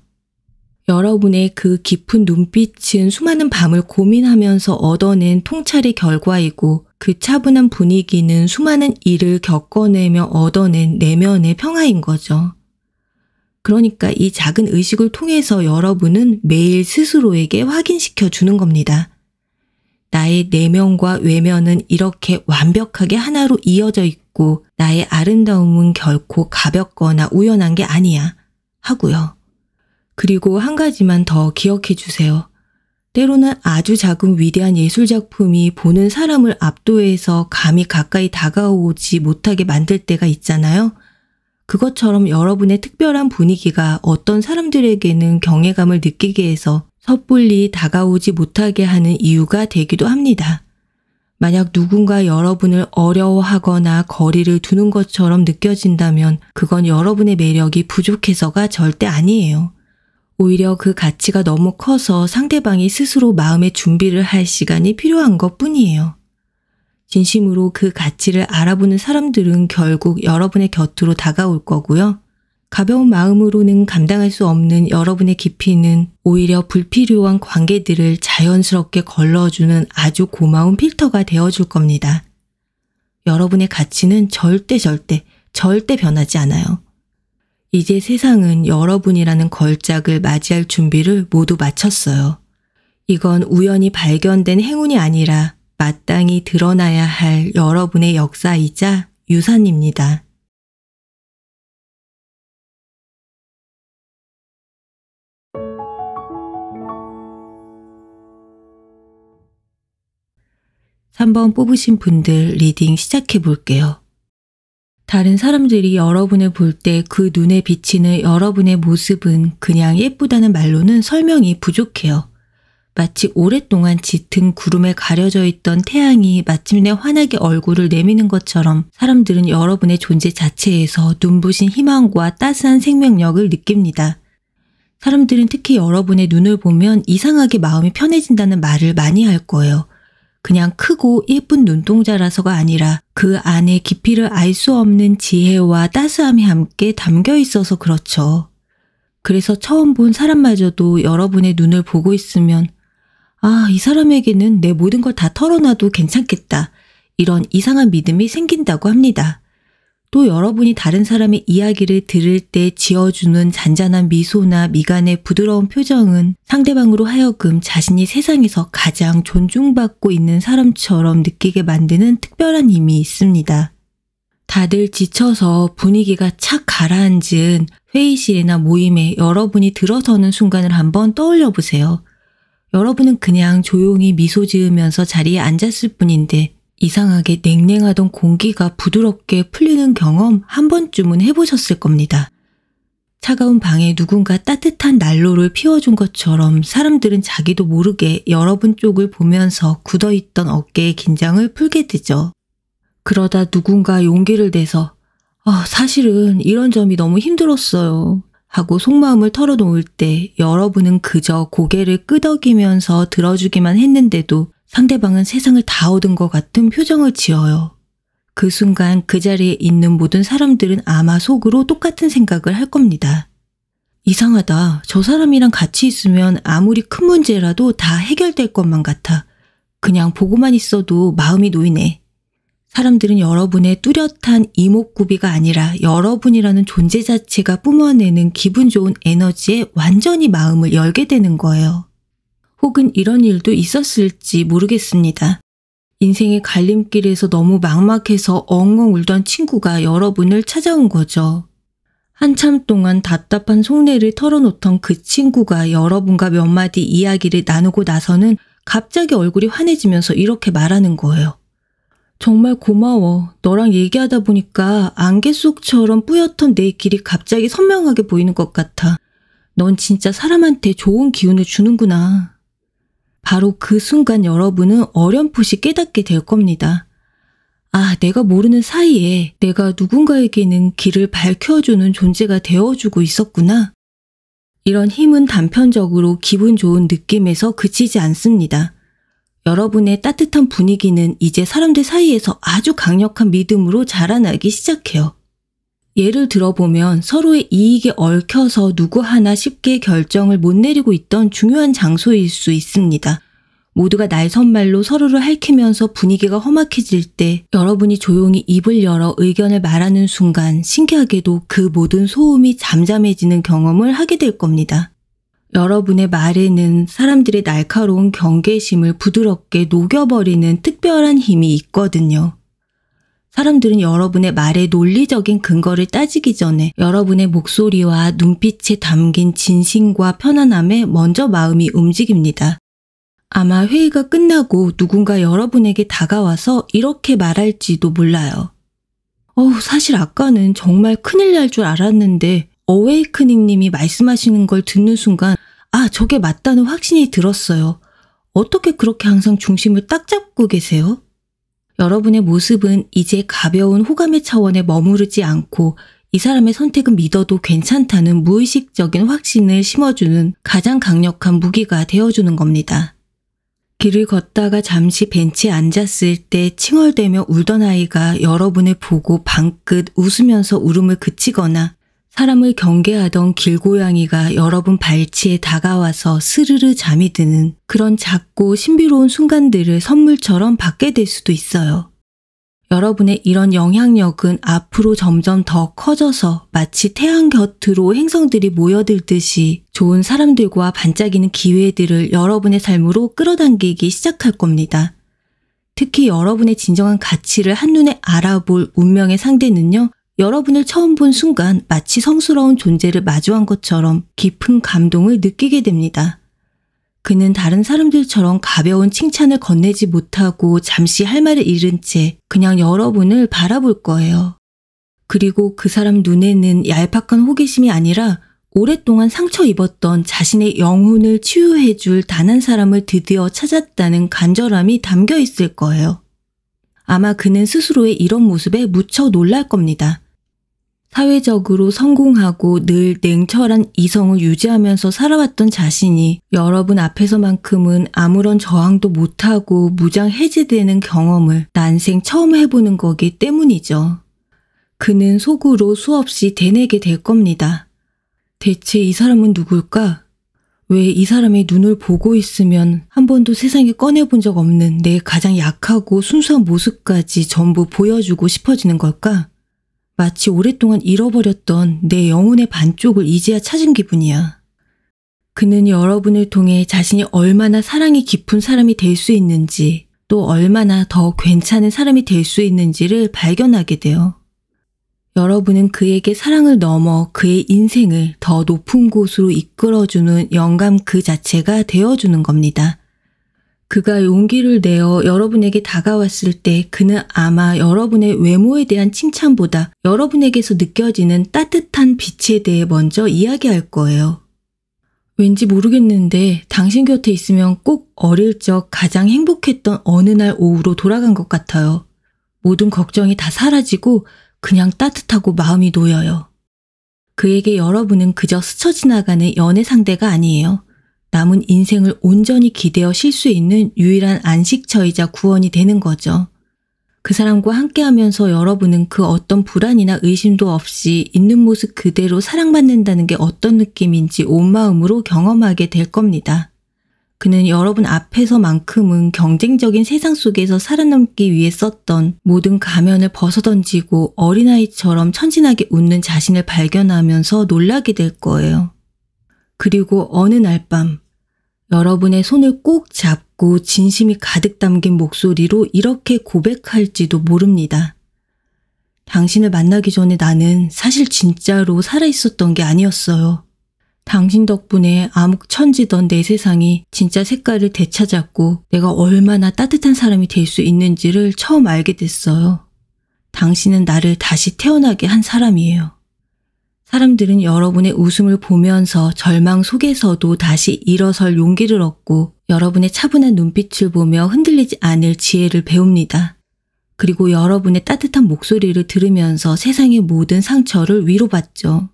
여러분의 그 깊은 눈빛은 수많은 밤을 고민하면서 얻어낸 통찰의 결과이고 그 차분한 분위기는 수많은 일을 겪어내며 얻어낸 내면의 평화인 거죠. 그러니까 이 작은 의식을 통해서 여러분은 매일 스스로에게 확인시켜 주는 겁니다. 나의 내면과 외면은 이렇게 완벽하게 하나로 이어져 있고 나의 아름다움은 결코 가볍거나 우연한 게 아니야 하고요. 그리고 한 가지만 더 기억해 주세요. 때로는 아주 작은 위대한 예술작품이 보는 사람을 압도해서 감히 가까이 다가오지 못하게 만들 때가 있잖아요. 그것처럼 여러분의 특별한 분위기가 어떤 사람들에게는 경외감을 느끼게 해서 섣불리 다가오지 못하게 하는 이유가 되기도 합니다. 만약 누군가 여러분을 어려워하거나 거리를 두는 것처럼 느껴진다면 그건 여러분의 매력이 부족해서가 절대 아니에요. 오히려 그 가치가 너무 커서 상대방이 스스로 마음의 준비를 할 시간이 필요한 것뿐이에요. 진심으로 그 가치를 알아보는 사람들은 결국 여러분의 곁으로 다가올 거고요. 가벼운 마음으로는 감당할 수 없는 여러분의 깊이는 오히려 불필요한 관계들을 자연스럽게 걸러주는 아주 고마운 필터가 되어줄 겁니다. 여러분의 가치는 절대 변하지 않아요. 이제 세상은 여러분이라는 걸작을 맞이할 준비를 모두 마쳤어요. 이건 우연히 발견된 행운이 아니라 마땅히 드러나야 할 여러분의 역사이자 유산입니다. (3번) 뽑으신 분들 리딩 시작해 볼게요. 다른 사람들이 여러분을 볼 때 그 눈에 비치는 여러분의 모습은 그냥 예쁘다는 말로는 설명이 부족해요. 마치 오랫동안 짙은 구름에 가려져 있던 태양이 마침내 환하게 얼굴을 내미는 것처럼 사람들은 여러분의 존재 자체에서 눈부신 희망과 따스한 생명력을 느낍니다. 사람들은 특히 여러분의 눈을 보면 이상하게 마음이 편해진다는 말을 많이 할 거예요. 그냥 크고 예쁜 눈동자라서가 아니라 그 안에 깊이를 알 수 없는 지혜와 따스함이 함께 담겨 있어서 그렇죠. 그래서 처음 본 사람마저도 여러분의 눈을 보고 있으면 아, 이 사람에게는 내 모든 걸 다 털어놔도 괜찮겠다. 이런 이상한 믿음이 생긴다고 합니다. 또 여러분이 다른 사람의 이야기를 들을 때 지어주는 잔잔한 미소나 미간의 부드러운 표정은 상대방으로 하여금 자신이 세상에서 가장 존중받고 있는 사람처럼 느끼게 만드는 특별한 힘이 있습니다. 다들 지쳐서 분위기가 착 가라앉은 회의실이나 모임에 여러분이 들어서는 순간을 한번 떠올려 보세요. 여러분은 그냥 조용히 미소 지으면서 자리에 앉았을 뿐인데 이상하게 냉랭하던 공기가 부드럽게 풀리는 경험 한 번쯤은 해보셨을 겁니다. 차가운 방에 누군가 따뜻한 난로를 피워준 것처럼 사람들은 자기도 모르게 여러분 쪽을 보면서 굳어있던 어깨의 긴장을 풀게 되죠. 그러다 누군가 용기를 내서 사실은 이런 점이 너무 힘들었어요 하고 속마음을 털어놓을 때 여러분은 그저 고개를 끄덕이면서 들어주기만 했는데도 상대방은 세상을 다 얻은 것 같은 표정을 지어요. 그 순간 그 자리에 있는 모든 사람들은 아마 속으로 똑같은 생각을 할 겁니다. 이상하다. 저 사람이랑 같이 있으면 아무리 큰 문제라도 다 해결될 것만 같아. 그냥 보고만 있어도 마음이 놓이네. 사람들은 여러분의 뚜렷한 이목구비가 아니라 여러분이라는 존재 자체가 뿜어내는 기분 좋은 에너지에 완전히 마음을 열게 되는 거예요. 혹은 이런 일도 있었을지 모르겠습니다. 인생의 갈림길에서 너무 막막해서 엉엉 울던 친구가 여러분을 찾아온 거죠. 한참 동안 답답한 속내를 털어놓던 그 친구가 여러분과 몇 마디 이야기를 나누고 나서는 갑자기 얼굴이 환해지면서 이렇게 말하는 거예요. 정말 고마워. 너랑 얘기하다 보니까 안개 속처럼 뿌옇던 내 길이 갑자기 선명하게 보이는 것 같아. 넌 진짜 사람한테 좋은 기운을 주는구나. 바로 그 순간 여러분은 어렴풋이 깨닫게 될 겁니다. 아, 내가 모르는 사이에 내가 누군가에게는 길을 밝혀주는 존재가 되어주고 있었구나. 이런 힘은 단편적으로 기분 좋은 느낌에서 그치지 않습니다. 여러분의 따뜻한 분위기는 이제 사람들 사이에서 아주 강력한 믿음으로 자라나기 시작해요. 예를 들어보면 서로의 이익에 얽혀서 누구 하나 쉽게 결정을 못 내리고 있던 중요한 장소일 수 있습니다. 모두가 날선말로 서로를 핥히면서 분위기가 험악해질 때 여러분이 조용히 입을 열어 의견을 말하는 순간 신기하게도 그 모든 소음이 잠잠해지는 경험을 하게 될 겁니다. 여러분의 말에는 사람들의 날카로운 경계심을 부드럽게 녹여버리는 특별한 힘이 있거든요. 사람들은 여러분의 말의 논리적인 근거를 따지기 전에 여러분의 목소리와 눈빛에 담긴 진심과 편안함에 먼저 마음이 움직입니다. 아마 회의가 끝나고 누군가 여러분에게 다가와서 이렇게 말할지도 몰라요. 사실 아까는 정말 큰일 날 줄 알았는데 어웨이크닝 님이 말씀하시는 걸 듣는 순간 저게 맞다는 확신이 들었어요. 어떻게 그렇게 항상 중심을 딱 잡고 계세요? 여러분의 모습은 이제 가벼운 호감의 차원에 머무르지 않고 이 사람의 선택은 믿어도 괜찮다는 무의식적인 확신을 심어주는 가장 강력한 무기가 되어주는 겁니다. 길을 걷다가 잠시 벤치에 앉았을 때 칭얼대며 울던 아이가 여러분을 보고 방긋 웃으면서 울음을 그치거나 사람을 경계하던 길고양이가 여러분 발치에 다가와서 스르르 잠이 드는 그런 작고 신비로운 순간들을 선물처럼 받게 될 수도 있어요. 여러분의 이런 영향력은 앞으로 점점 더 커져서 마치 태양 곁으로 행성들이 모여들듯이 좋은 사람들과 반짝이는 기회들을 여러분의 삶으로 끌어당기기 시작할 겁니다. 특히 여러분의 진정한 가치를 한눈에 알아볼 운명의 상대는요. 여러분을 처음 본 순간 마치 성스러운 존재를 마주한 것처럼 깊은 감동을 느끼게 됩니다. 그는 다른 사람들처럼 가벼운 칭찬을 건네지 못하고 잠시 할 말을 잃은 채 그냥 여러분을 바라볼 거예요. 그리고 그 사람 눈에는 얄팍한 호기심이 아니라 오랫동안 상처 입었던 자신의 영혼을 치유해줄 단 한 사람을 드디어 찾았다는 간절함이 담겨 있을 거예요. 아마 그는 스스로의 이런 모습에 무척 놀랄 겁니다. 사회적으로 성공하고 늘 냉철한 이성을 유지하면서 살아왔던 자신이 여러분 앞에서만큼은 아무런 저항도 못하고 무장해제되는 경험을 난생 처음 해보는 거기 때문이죠. 그는 속으로 수없이 되뇌게 될 겁니다. 대체 이 사람은 누굴까? 왜 이 사람의 눈을 보고 있으면 한 번도 세상에 꺼내본 적 없는 내 가장 약하고 순수한 모습까지 전부 보여주고 싶어지는 걸까? 마치 오랫동안 잃어버렸던 내 영혼의 반쪽을 이제야 찾은 기분이야. 그는 여러분을 통해 자신이 얼마나 사랑이 깊은 사람이 될 수 있는지, 또 얼마나 더 괜찮은 사람이 될 수 있는지를 발견하게 돼요. 여러분은 그에게 사랑을 넘어 그의 인생을 더 높은 곳으로 이끌어주는 영감 그 자체가 되어주는 겁니다. 그가 용기를 내어 여러분에게 다가왔을 때 그는 아마 여러분의 외모에 대한 칭찬보다 여러분에게서 느껴지는 따뜻한 빛에 대해 먼저 이야기할 거예요. 왠지 모르겠는데 당신 곁에 있으면 꼭 어릴 적 가장 행복했던 어느 날 오후로 돌아간 것 같아요. 모든 걱정이 다 사라지고 그냥 따뜻하고 마음이 놓여요. 그에게 여러분은 그저 스쳐 지나가는 연애 상대가 아니에요. 남은 인생을 온전히 기대어 쉴 수 있는 유일한 안식처이자 구원이 되는 거죠. 그 사람과 함께하면서 여러분은 그 어떤 불안이나 의심도 없이 있는 모습 그대로 사랑받는다는 게 어떤 느낌인지 온 마음으로 경험하게 될 겁니다. 그는 여러분 앞에서만큼은 경쟁적인 세상 속에서 살아남기 위해 썼던 모든 가면을 벗어던지고 어린아이처럼 천진하게 웃는 자신을 발견하면서 놀라게 될 거예요. 그리고 어느 날 밤 여러분의 손을 꼭 잡고 진심이 가득 담긴 목소리로 이렇게 고백할지도 모릅니다. 당신을 만나기 전에 나는 사실 진짜로 살아있었던 게 아니었어요. 당신 덕분에 암흑천지던 내 세상이 진짜 색깔을 되찾았고 내가 얼마나 따뜻한 사람이 될 수 있는지를 처음 알게 됐어요. 당신은 나를 다시 태어나게 한 사람이에요. 사람들은 여러분의 웃음을 보면서 절망 속에서도 다시 일어설 용기를 얻고 여러분의 차분한 눈빛을 보며 흔들리지 않을 지혜를 배웁니다. 그리고 여러분의 따뜻한 목소리를 들으면서 세상의 모든 상처를 위로받죠.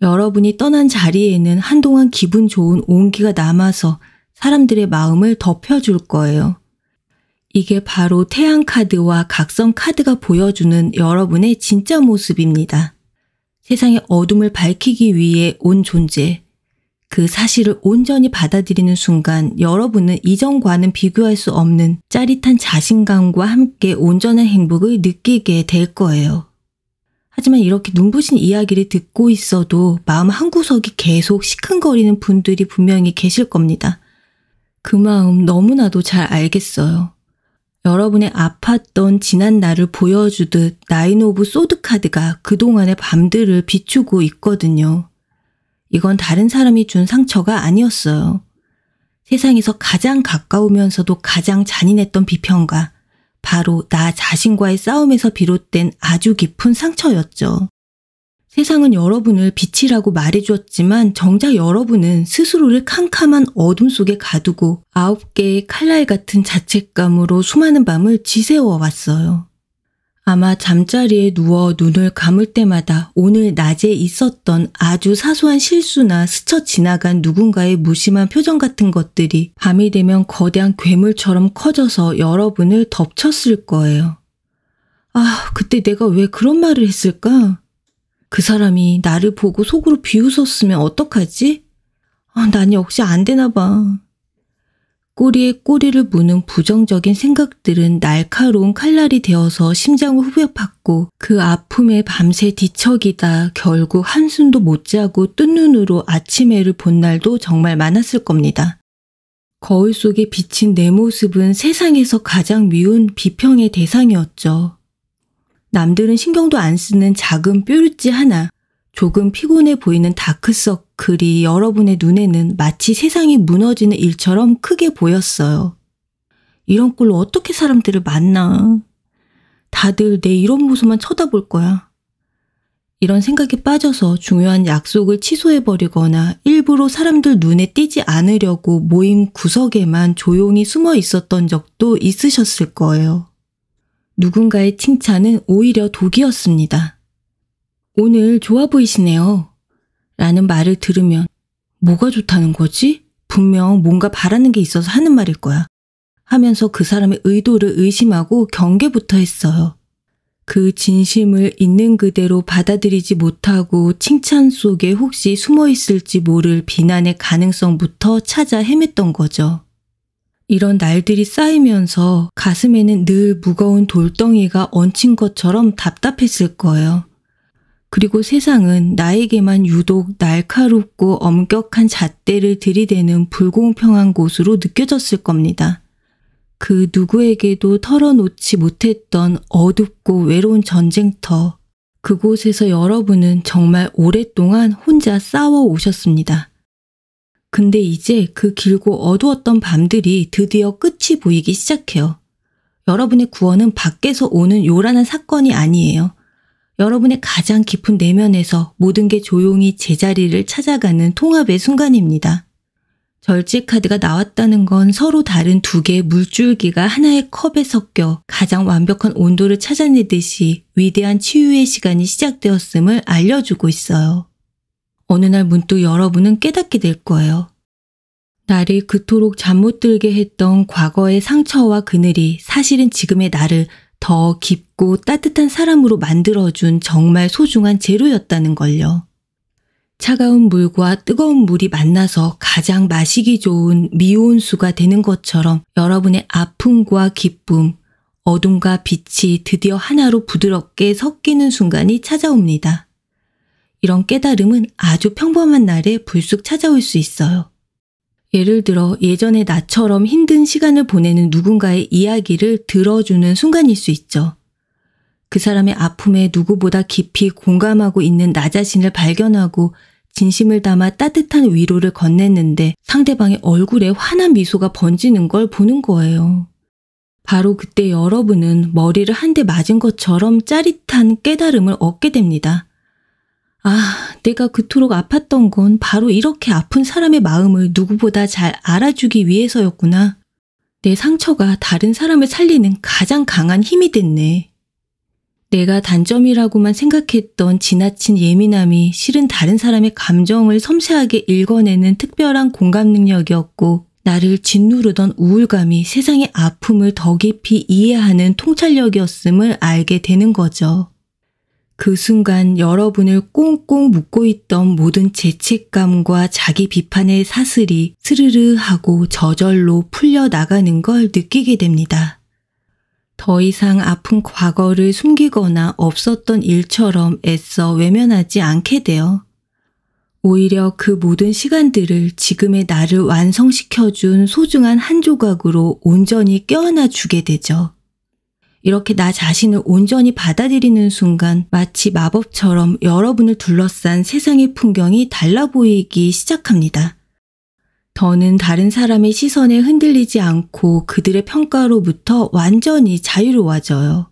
여러분이 떠난 자리에는 한동안 기분 좋은 온기가 남아서 사람들의 마음을 덮여줄 거예요. 이게 바로 태양 카드와 각성 카드가 보여주는 여러분의 진짜 모습입니다. 세상의 어둠을 밝히기 위해 온 존재, 그 사실을 온전히 받아들이는 순간 여러분은 이전과는 비교할 수 없는 짜릿한 자신감과 함께 온전한 행복을 느끼게 될 거예요. 하지만 이렇게 눈부신 이야기를 듣고 있어도 마음 한구석이 계속 시큰거리는 분들이 분명히 계실 겁니다. 그 마음 너무나도 잘 알겠어요. 여러분의 아팠던 지난 날을 보여주듯 나인 오브 소드 카드가 그동안의 밤들을 비추고 있거든요. 이건 다른 사람이 준 상처가 아니었어요. 세상에서 가장 가까우면서도 가장 잔인했던 비평가, 바로 나 자신과의 싸움에서 비롯된 아주 깊은 상처였죠. 세상은 여러분을 빛이라고 말해주었지만 정작 여러분은 스스로를 캄캄한 어둠 속에 가두고 9개의 칼날 같은 자책감으로 수많은 밤을 지새워왔어요. 아마 잠자리에 누워 눈을 감을 때마다 오늘 낮에 있었던 아주 사소한 실수나 스쳐 지나간 누군가의 무심한 표정 같은 것들이 밤이 되면 거대한 괴물처럼 커져서 여러분을 덮쳤을 거예요. 아, 그때 내가 왜 그런 말을 했을까? 그 사람이 나를 보고 속으로 비웃었으면 어떡하지? 난 역시 안 되나 봐. 꼬리에 꼬리를 무는 부정적인 생각들은 날카로운 칼날이 되어서 심장을 후벼팠고 그 아픔에 밤새 뒤척이다 결국 한숨도 못 자고 뜬 눈으로 아침 해를 본 날도 정말 많았을 겁니다. 거울 속에 비친 내 모습은 세상에서 가장 미운 비평의 대상이었죠. 남들은 신경도 안 쓰는 작은 뾰루지 하나, 조금 피곤해 보이는 다크서클이 여러분의 눈에는 마치 세상이 무너지는 일처럼 크게 보였어요. 이런 꼴로 어떻게 사람들을 만나? 다들 내 이런 모습만 쳐다볼 거야. 이런 생각에 빠져서 중요한 약속을 취소해버리거나 일부러 사람들 눈에 띄지 않으려고 모임 구석에만 조용히 숨어 있었던 적도 있으셨을 거예요. 누군가의 칭찬은 오히려 독이었습니다. 오늘 좋아 보이시네요. 라는 말을 들으면 뭐가 좋다는 거지? 분명 뭔가 바라는 게 있어서 하는 말일 거야. 하면서 그 사람의 의도를 의심하고 경계부터 했어요. 그 진심을 있는 그대로 받아들이지 못하고 칭찬 속에 혹시 숨어 있을지 모를 비난의 가능성부터 찾아 헤맸던 거죠. 이런 날들이 쌓이면서 가슴에는 늘 무거운 돌덩이가 얹힌 것처럼 답답했을 거예요. 그리고 세상은 나에게만 유독 날카롭고 엄격한 잣대를 들이대는 불공평한 곳으로 느껴졌을 겁니다. 그 누구에게도 털어놓지 못했던 어둡고 외로운 전쟁터, 그곳에서 여러분은 정말 오랫동안 혼자 싸워 오셨습니다. 근데 이제 그 길고 어두웠던 밤들이 드디어 끝이 보이기 시작해요. 여러분의 구원은 밖에서 오는 요란한 사건이 아니에요. 여러분의 가장 깊은 내면에서 모든 게 조용히 제자리를 찾아가는 통합의 순간입니다. 절제 카드가 나왔다는 건 서로 다른 두 개의 물줄기가 하나의 컵에 섞여 가장 완벽한 온도를 찾아내듯이 위대한 치유의 시간이 시작되었음을 알려주고 있어요. 어느 날 문득 여러분은 깨닫게 될 거예요. 나를 그토록 잠 못 들게 했던 과거의 상처와 그늘이 사실은 지금의 나를 더 깊고 따뜻한 사람으로 만들어준 정말 소중한 재료였다는 걸요. 차가운 물과 뜨거운 물이 만나서 가장 마시기 좋은 미온수가 되는 것처럼 여러분의 아픔과 기쁨, 어둠과 빛이 드디어 하나로 부드럽게 섞이는 순간이 찾아옵니다. 이런 깨달음은 아주 평범한 날에 불쑥 찾아올 수 있어요. 예를 들어 예전의 나처럼 힘든 시간을 보내는 누군가의 이야기를 들어주는 순간일 수 있죠. 그 사람의 아픔에 누구보다 깊이 공감하고 있는 나 자신을 발견하고 진심을 담아 따뜻한 위로를 건넸는데 상대방의 얼굴에 환한 미소가 번지는 걸 보는 거예요. 바로 그때 여러분은 머리를 한 대 맞은 것처럼 짜릿한 깨달음을 얻게 됩니다. 아, 내가 그토록 아팠던 건 바로 이렇게 아픈 사람의 마음을 누구보다 잘 알아주기 위해서였구나. 내 상처가 다른 사람을 살리는 가장 강한 힘이 됐네. 내가 단점이라고만 생각했던 지나친 예민함이 실은 다른 사람의 감정을 섬세하게 읽어내는 특별한 공감 능력이었고, 나를 짓누르던 우울감이 세상의 아픔을 더 깊이 이해하는 통찰력이었음을 알게 되는 거죠. 그 순간 여러분을 꽁꽁 묶고 있던 모든 죄책감과 자기 비판의 사슬이 스르르 하고 저절로 풀려나가는 걸 느끼게 됩니다. 더 이상 아픈 과거를 숨기거나 없었던 일처럼 애써 외면하지 않게 돼요. 오히려 그 모든 시간들을 지금의 나를 완성시켜준 소중한 한 조각으로 온전히 껴안아 주게 되죠. 이렇게 나 자신을 온전히 받아들이는 순간 마치 마법처럼 여러분을 둘러싼 세상의 풍경이 달라 보이기 시작합니다. 더는 다른 사람의 시선에 흔들리지 않고 그들의 평가로부터 완전히 자유로워져요.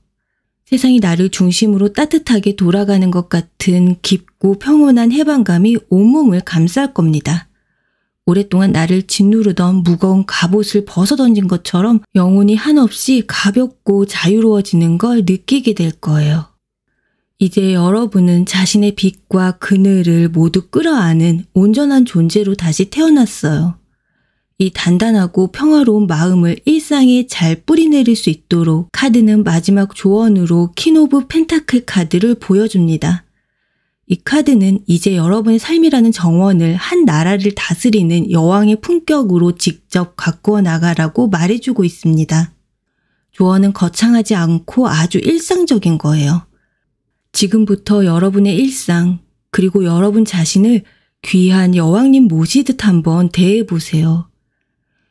세상이 나를 중심으로 따뜻하게 돌아가는 것 같은 깊고 평온한 해방감이 온몸을 감쌀 겁니다. 오랫동안 나를 짓누르던 무거운 갑옷을 벗어던진 것처럼 영혼이 한없이 가볍고 자유로워지는 걸 느끼게 될 거예요. 이제 여러분은 자신의 빛과 그늘을 모두 끌어안은 온전한 존재로 다시 태어났어요. 이 단단하고 평화로운 마음을 일상에 잘 뿌리내릴 수 있도록 카드는 마지막 조언으로 퀸 오브 펜타클 카드를 보여줍니다. 이 카드는 이제 여러분의 삶이라는 정원을 한 나라를 다스리는 여왕의 품격으로 직접 가꾸어 나가라고 말해주고 있습니다. 조언은 거창하지 않고 아주 일상적인 거예요. 지금부터 여러분의 일상, 그리고 여러분 자신을 귀한 여왕님 모시듯 한번 대해보세요.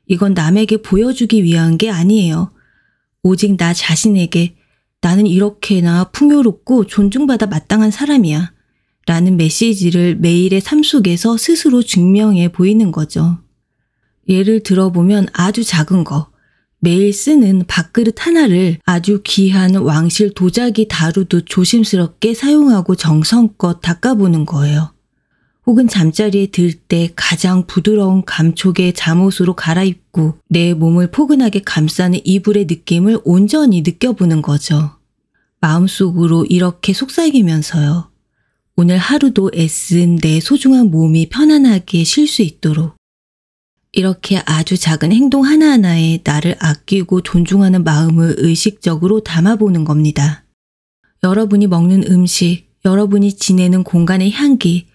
이건 남에게 보여주기 위한 게 아니에요. 오직 나 자신에게 나는 이렇게나 풍요롭고 존중받아 마땅한 사람이야. 라는 메시지를 매일의 삶 속에서 스스로 증명해 보이는 거죠. 예를 들어보면 아주 작은 거, 매일 쓰는 밥그릇 하나를 아주 귀한 왕실 도자기 다루듯 조심스럽게 사용하고 정성껏 닦아보는 거예요. 혹은 잠자리에 들 때 가장 부드러운 감촉의 잠옷으로 갈아입고 내 몸을 포근하게 감싸는 이불의 느낌을 온전히 느껴보는 거죠. 마음속으로 이렇게 속삭이면서요. 오늘 하루도 애쓴 내 소중한 몸이 편안하게 쉴 수 있도록. 이렇게 아주 작은 행동 하나하나에 나를 아끼고 존중하는 마음을 의식적으로 담아보는 겁니다. 여러분이 먹는 음식, 여러분이 지내는 공간의 향기,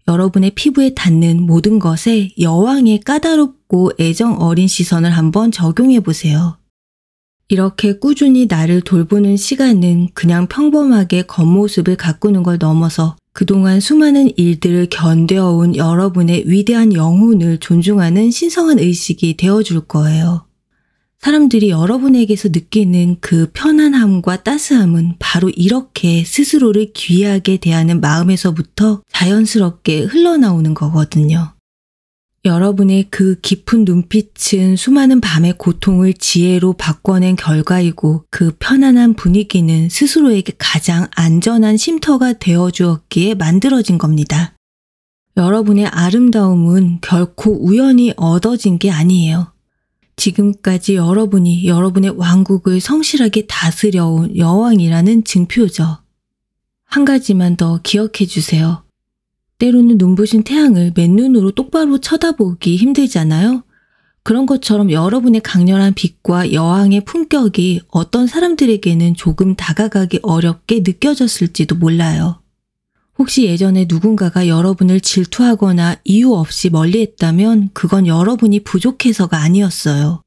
여러분의 피부에 닿는 모든 것에 여왕의 까다롭고 애정 어린 시선을 한번 적용해 보세요. 이렇게 꾸준히 나를 돌보는 시간은 그냥 평범하게 겉모습을 가꾸는 걸 넘어서 그동안 수많은 일들을 견뎌온 여러분의 위대한 영혼을 존중하는 신성한 의식이 되어줄 거예요. 사람들이 여러분에게서 느끼는 그 편안함과 따스함은 바로 이렇게 스스로를 귀하게 대하는 마음에서부터 자연스럽게 흘러나오는 거거든요. 여러분의 그 깊은 눈빛은 수많은 밤의 고통을 지혜로 바꿔낸 결과이고 그 편안한 분위기는 스스로에게 가장 안전한 쉼터가 되어주었기에 만들어진 겁니다. 여러분의 아름다움은 결코 우연히 얻어진 게 아니에요. 지금까지 여러분이 여러분의 왕국을 성실하게 다스려온 여왕이라는 증표죠. 한 가지만 더 기억해 주세요. 때로는 눈부신 태양을 맨눈으로 똑바로 쳐다보기 힘들잖아요. 그런 것처럼 여러분의 강렬한 빛과 여왕의 품격이 어떤 사람들에게는 조금 다가가기 어렵게 느껴졌을지도 몰라요. 혹시 예전에 누군가가 여러분을 질투하거나 이유 없이 멀리했다면 그건 여러분이 부족해서가 아니었어요.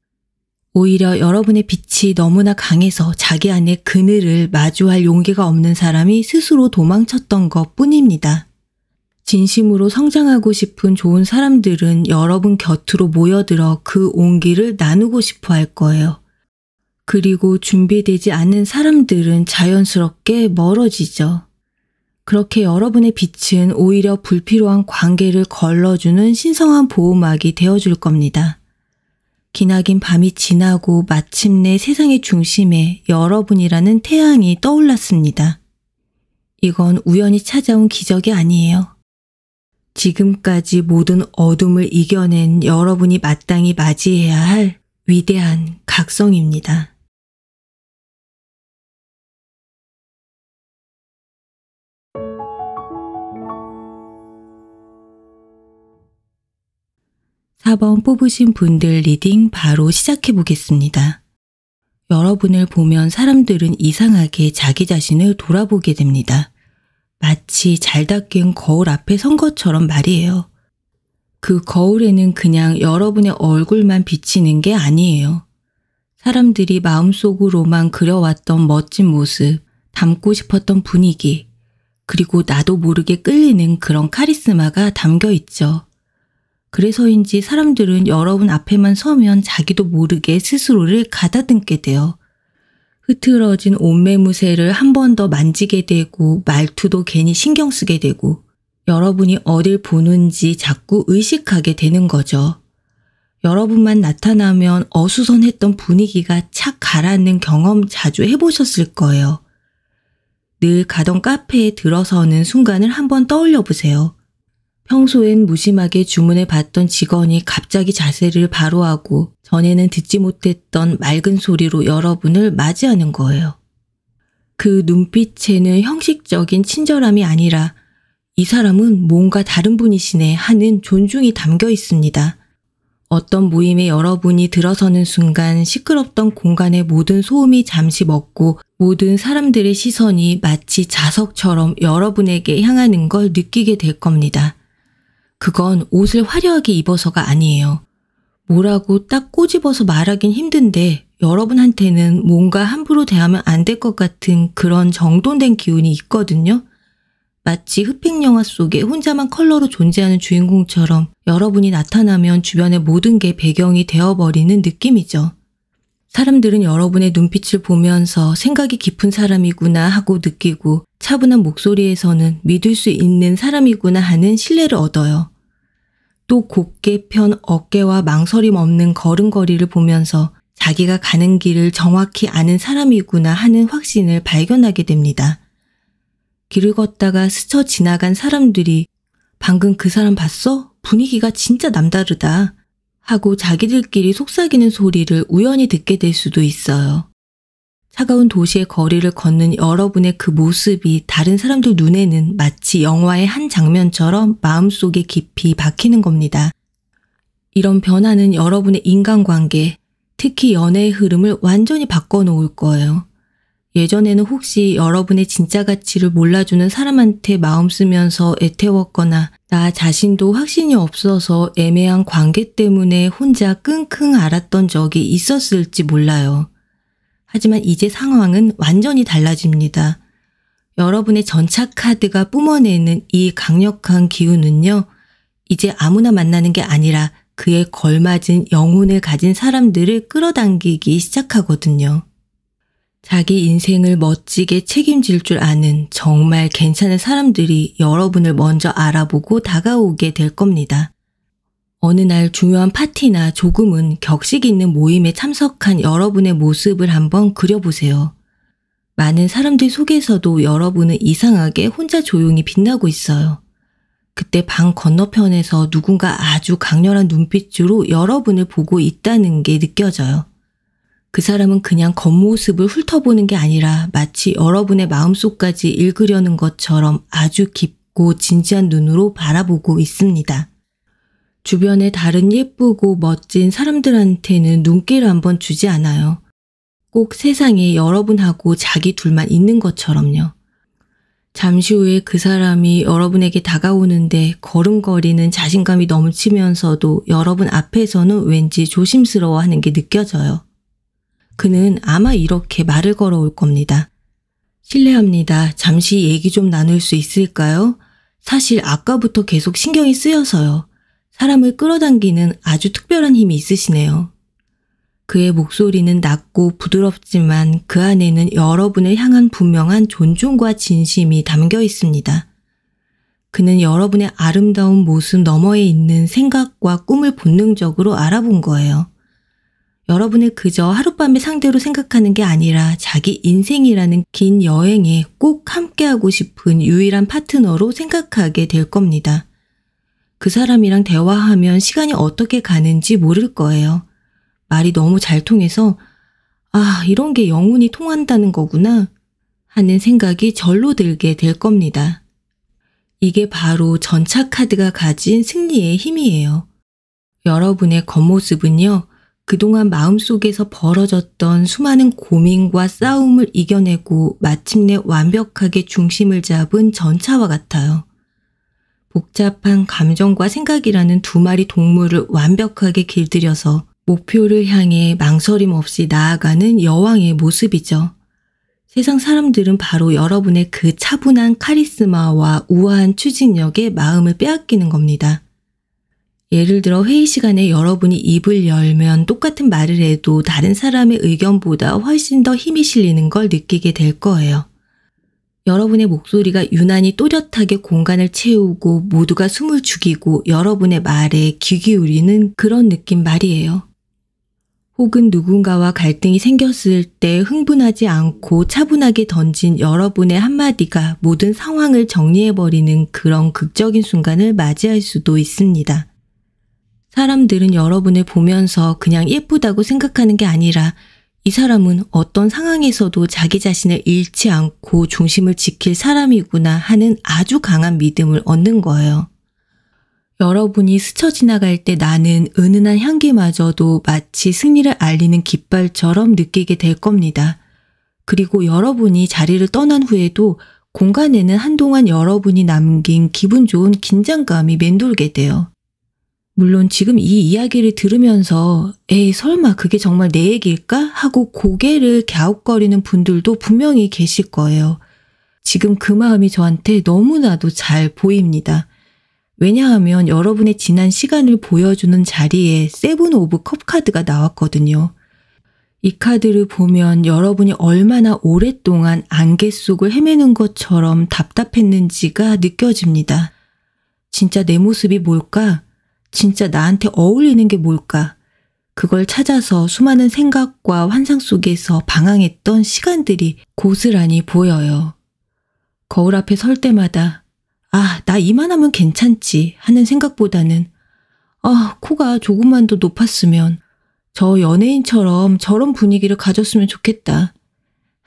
오히려 여러분의 빛이 너무나 강해서 자기 안의 그늘을 마주할 용기가 없는 사람이 스스로 도망쳤던 것 뿐입니다. 진심으로 성장하고 싶은 좋은 사람들은 여러분 곁으로 모여들어 그 온기를 나누고 싶어 할 거예요. 그리고 준비되지 않은 사람들은 자연스럽게 멀어지죠. 그렇게 여러분의 빛은 오히려 불필요한 관계를 걸러주는 신성한 보호막이 되어줄 겁니다. 기나긴 밤이 지나고 마침내 세상의 중심에 여러분이라는 태양이 떠올랐습니다. 이건 우연히 찾아온 기적이 아니에요. 지금까지 모든 어둠을 이겨낸 여러분이 마땅히 맞이해야 할 위대한 각성입니다. (4번) 뽑으신 분들 리딩 바로 시작해 보겠습니다. 여러분을 보면 사람들은 이상하게 자기 자신을 돌아보게 됩니다. 마치 잘 닦인 거울 앞에 선 것처럼 말이에요. 그 거울에는 그냥 여러분의 얼굴만 비치는 게 아니에요. 사람들이 마음속으로만 그려왔던 멋진 모습, 담고 싶었던 분위기, 그리고 나도 모르게 끌리는 그런 카리스마가 담겨 있죠. 그래서인지 사람들은 여러분 앞에만 서면 자기도 모르게 스스로를 가다듬게 돼요. 흐트러진 옷매무새를 한 번 더 만지게 되고 말투도 괜히 신경 쓰게 되고 여러분이 어딜 보는지 자꾸 의식하게 되는 거죠. 여러분만 나타나면 어수선했던 분위기가 착 가라앉는 경험 자주 해보셨을 거예요. 늘 가던 카페에 들어서는 순간을 한번 떠올려 보세요. 평소엔 무심하게 주문을 받던 직원이 갑자기 자세를 바로 하고 전에는 듣지 못했던 맑은 소리로 여러분을 맞이하는 거예요. 그 눈빛에는 형식적인 친절함이 아니라 이 사람은 뭔가 다른 분이시네 하는 존중이 담겨 있습니다. 어떤 모임에 여러분이 들어서는 순간 시끄럽던 공간의 모든 소음이 잠시 멎고 모든 사람들의 시선이 마치 자석처럼 여러분에게 향하는 걸 느끼게 될 겁니다. 그건 옷을 화려하게 입어서가 아니에요. 뭐라고 딱 꼬집어서 말하긴 힘든데 여러분한테는 뭔가 함부로 대하면 안 될 것 같은 그런 정돈된 기운이 있거든요. 마치 흑백 영화 속에 혼자만 컬러로 존재하는 주인공처럼 여러분이 나타나면 주변의 모든 게 배경이 되어버리는 느낌이죠. 사람들은 여러분의 눈빛을 보면서 생각이 깊은 사람이구나 하고 느끼고 차분한 목소리에서는 믿을 수 있는 사람이구나 하는 신뢰를 얻어요. 또 곧게 편 어깨와 망설임 없는 걸음걸이를 보면서 자기가 가는 길을 정확히 아는 사람이구나 하는 확신을 발견하게 됩니다. 길을 걷다가 스쳐 지나간 사람들이 방금 그 사람 봤어? 분위기가 진짜 남다르다 하고 자기들끼리 속삭이는 소리를 우연히 듣게 될 수도 있어요. 차가운 도시의 거리를 걷는 여러분의 그 모습이 다른 사람들 눈에는 마치 영화의 한 장면처럼 마음속에 깊이 박히는 겁니다. 이런 변화는 여러분의 인간관계, 특히 연애의 흐름을 완전히 바꿔놓을 거예요. 예전에는 혹시 여러분의 진짜 가치를 몰라주는 사람한테 마음 쓰면서 애태웠거나 나 자신도 확신이 없어서 애매한 관계 때문에 혼자 끙끙 앓았던 적이 있었을지 몰라요. 하지만 이제 상황은 완전히 달라집니다. 여러분의 전차 카드가 뿜어내는 이 강력한 기운은요, 이제 아무나 만나는 게 아니라 그에 걸맞은 영혼을 가진 사람들을 끌어당기기 시작하거든요. 자기 인생을 멋지게 책임질 줄 아는 정말 괜찮은 사람들이 여러분을 먼저 알아보고 다가오게 될 겁니다. 어느 날 중요한 파티나 조금은 격식 있는 모임에 참석한 여러분의 모습을 한번 그려보세요. 많은 사람들 속에서도 여러분은 이상하게 혼자 조용히 빛나고 있어요. 그때 방 건너편에서 누군가 아주 강렬한 눈빛으로 여러분을 보고 있다는 게 느껴져요. 그 사람은 그냥 겉모습을 훑어보는 게 아니라 마치 여러분의 마음속까지 읽으려는 것처럼 아주 깊고 진지한 눈으로 바라보고 있습니다. 주변의 다른 예쁘고 멋진 사람들한테는 눈길을 한번 주지 않아요. 꼭 세상에 여러분하고 자기 둘만 있는 것처럼요. 잠시 후에 그 사람이 여러분에게 다가오는데 걸음걸이는 자신감이 넘치면서도 여러분 앞에서는 왠지 조심스러워하는 게 느껴져요. 그는 아마 이렇게 말을 걸어올 겁니다. 실례합니다. 잠시 얘기 좀 나눌 수 있을까요? 사실 아까부터 계속 신경이 쓰여서요. 사람을 끌어당기는 아주 특별한 힘이 있으시네요. 그의 목소리는 낮고 부드럽지만 그 안에는 여러분을 향한 분명한 존중과 진심이 담겨 있습니다. 그는 여러분의 아름다운 모습 너머에 있는 생각과 꿈을 본능적으로 알아본 거예요. 여러분을 그저 하룻밤의 상대로 생각하는 게 아니라 자기 인생이라는 긴 여행에 꼭 함께하고 싶은 유일한 파트너로 생각하게 될 겁니다. 그 사람이랑 대화하면 시간이 어떻게 가는지 모를 거예요. 말이 너무 잘 통해서 아, 이런 게 영혼이 통한다는 거구나 하는 생각이 절로 들게 될 겁니다. 이게 바로 전차 카드가 가진 승리의 힘이에요. 여러분의 겉모습은요, 그동안 마음속에서 벌어졌던 수많은 고민과 싸움을 이겨내고 마침내 완벽하게 중심을 잡은 전차와 같아요. 복잡한 감정과 생각이라는 두 마리 동물을 완벽하게 길들여서 목표를 향해 망설임 없이 나아가는 여왕의 모습이죠. 세상 사람들은 바로 여러분의 그 차분한 카리스마와 우아한 추진력에 마음을 빼앗기는 겁니다. 예를 들어 회의 시간에 여러분이 입을 열면 똑같은 말을 해도 다른 사람의 의견보다 훨씬 더 힘이 실리는 걸 느끼게 될 거예요. 여러분의 목소리가 유난히 또렷하게 공간을 채우고 모두가 숨을 죽이고 여러분의 말에 귀 기울이는 그런 느낌 말이에요. 혹은 누군가와 갈등이 생겼을 때 흥분하지 않고 차분하게 던진 여러분의 한마디가 모든 상황을 정리해버리는 그런 극적인 순간을 맞이할 수도 있습니다. 사람들은 여러분을 보면서 그냥 예쁘다고 생각하는 게 아니라 이 사람은 어떤 상황에서도 자기 자신을 잃지 않고 중심을 지킬 사람이구나 하는 아주 강한 믿음을 얻는 거예요. 여러분이 스쳐 지나갈 때 나는 은은한 향기마저도 마치 승리를 알리는 깃발처럼 느끼게 될 겁니다. 그리고 여러분이 자리를 떠난 후에도 공간에는 한동안 여러분이 남긴 기분 좋은 긴장감이 맴돌게 돼요. 물론 지금 이 이야기를 들으면서 에이 설마 그게 정말 내 얘기일까? 하고 고개를 갸웃거리는 분들도 분명히 계실 거예요. 지금 그 마음이 저한테 너무나도 잘 보입니다. 왜냐하면 여러분의 지난 시간을 보여주는 자리에 세븐 오브 컵 카드가 나왔거든요. 이 카드를 보면 여러분이 얼마나 오랫동안 안개 속을 헤매는 것처럼 답답했는지가 느껴집니다. 진짜 내 모습이 뭘까? 진짜 나한테 어울리는 게 뭘까? 그걸 찾아서 수많은 생각과 환상 속에서 방황했던 시간들이 고스란히 보여요. 거울 앞에 설 때마다 아, 나 이만하면 괜찮지 하는 생각보다는 아, 코가 조금만 더 높았으면 저 연예인처럼 저런 분위기를 가졌으면 좋겠다.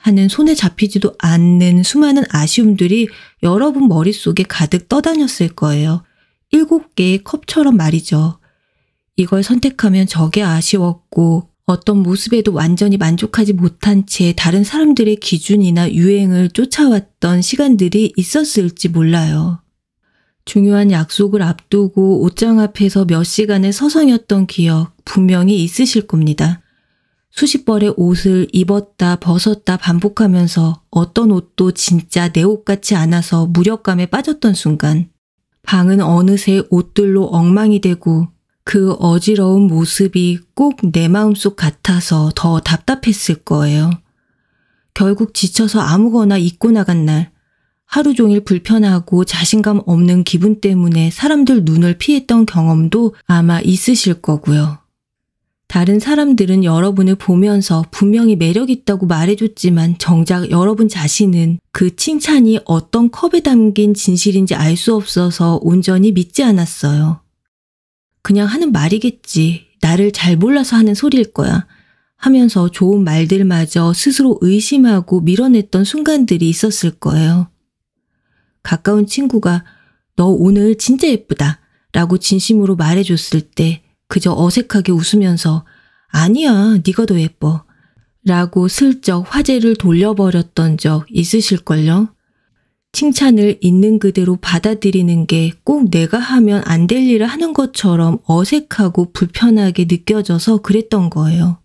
하는 손에 잡히지도 않는 수많은 아쉬움들이 여러분 머릿속에 가득 떠다녔을 거예요. 7개의 컵처럼 말이죠. 이걸 선택하면 저게 아쉬웠고 어떤 모습에도 완전히 만족하지 못한 채 다른 사람들의 기준이나 유행을 쫓아왔던 시간들이 있었을지 몰라요. 중요한 약속을 앞두고 옷장 앞에서 몇 시간을 서성였던 기억 분명히 있으실 겁니다. 수십 벌의 옷을 입었다 벗었다 반복하면서 어떤 옷도 진짜 내 옷 같지 않아서 무력감에 빠졌던 순간, 방은 어느새 옷들로 엉망이 되고 그 어지러운 모습이 꼭 내 마음속 같아서 더 답답했을 거예요. 결국 지쳐서 아무거나 입고 나간 날, 하루 종일 불편하고 자신감 없는 기분 때문에 사람들 눈을 피했던 경험도 아마 있으실 거고요. 다른 사람들은 여러분을 보면서 분명히 매력 있다고 말해줬지만 정작 여러분 자신은 그 칭찬이 어떤 컵에 담긴 진실인지 알 수 없어서 온전히 믿지 않았어요. 그냥 하는 말이겠지. 나를 잘 몰라서 하는 소리일 거야. 하면서 좋은 말들마저 스스로 의심하고 밀어냈던 순간들이 있었을 거예요. 가까운 친구가 너 오늘 진짜 예쁘다 라고 진심으로 말해줬을 때 그저 어색하게 웃으면서 아니야, 네가 더 예뻐 라고 슬쩍 화제를 돌려버렸던 적 있으실걸요? 칭찬을 있는 그대로 받아들이는 게 꼭 내가 하면 안 될 일을 하는 것처럼 어색하고 불편하게 느껴져서 그랬던 거예요.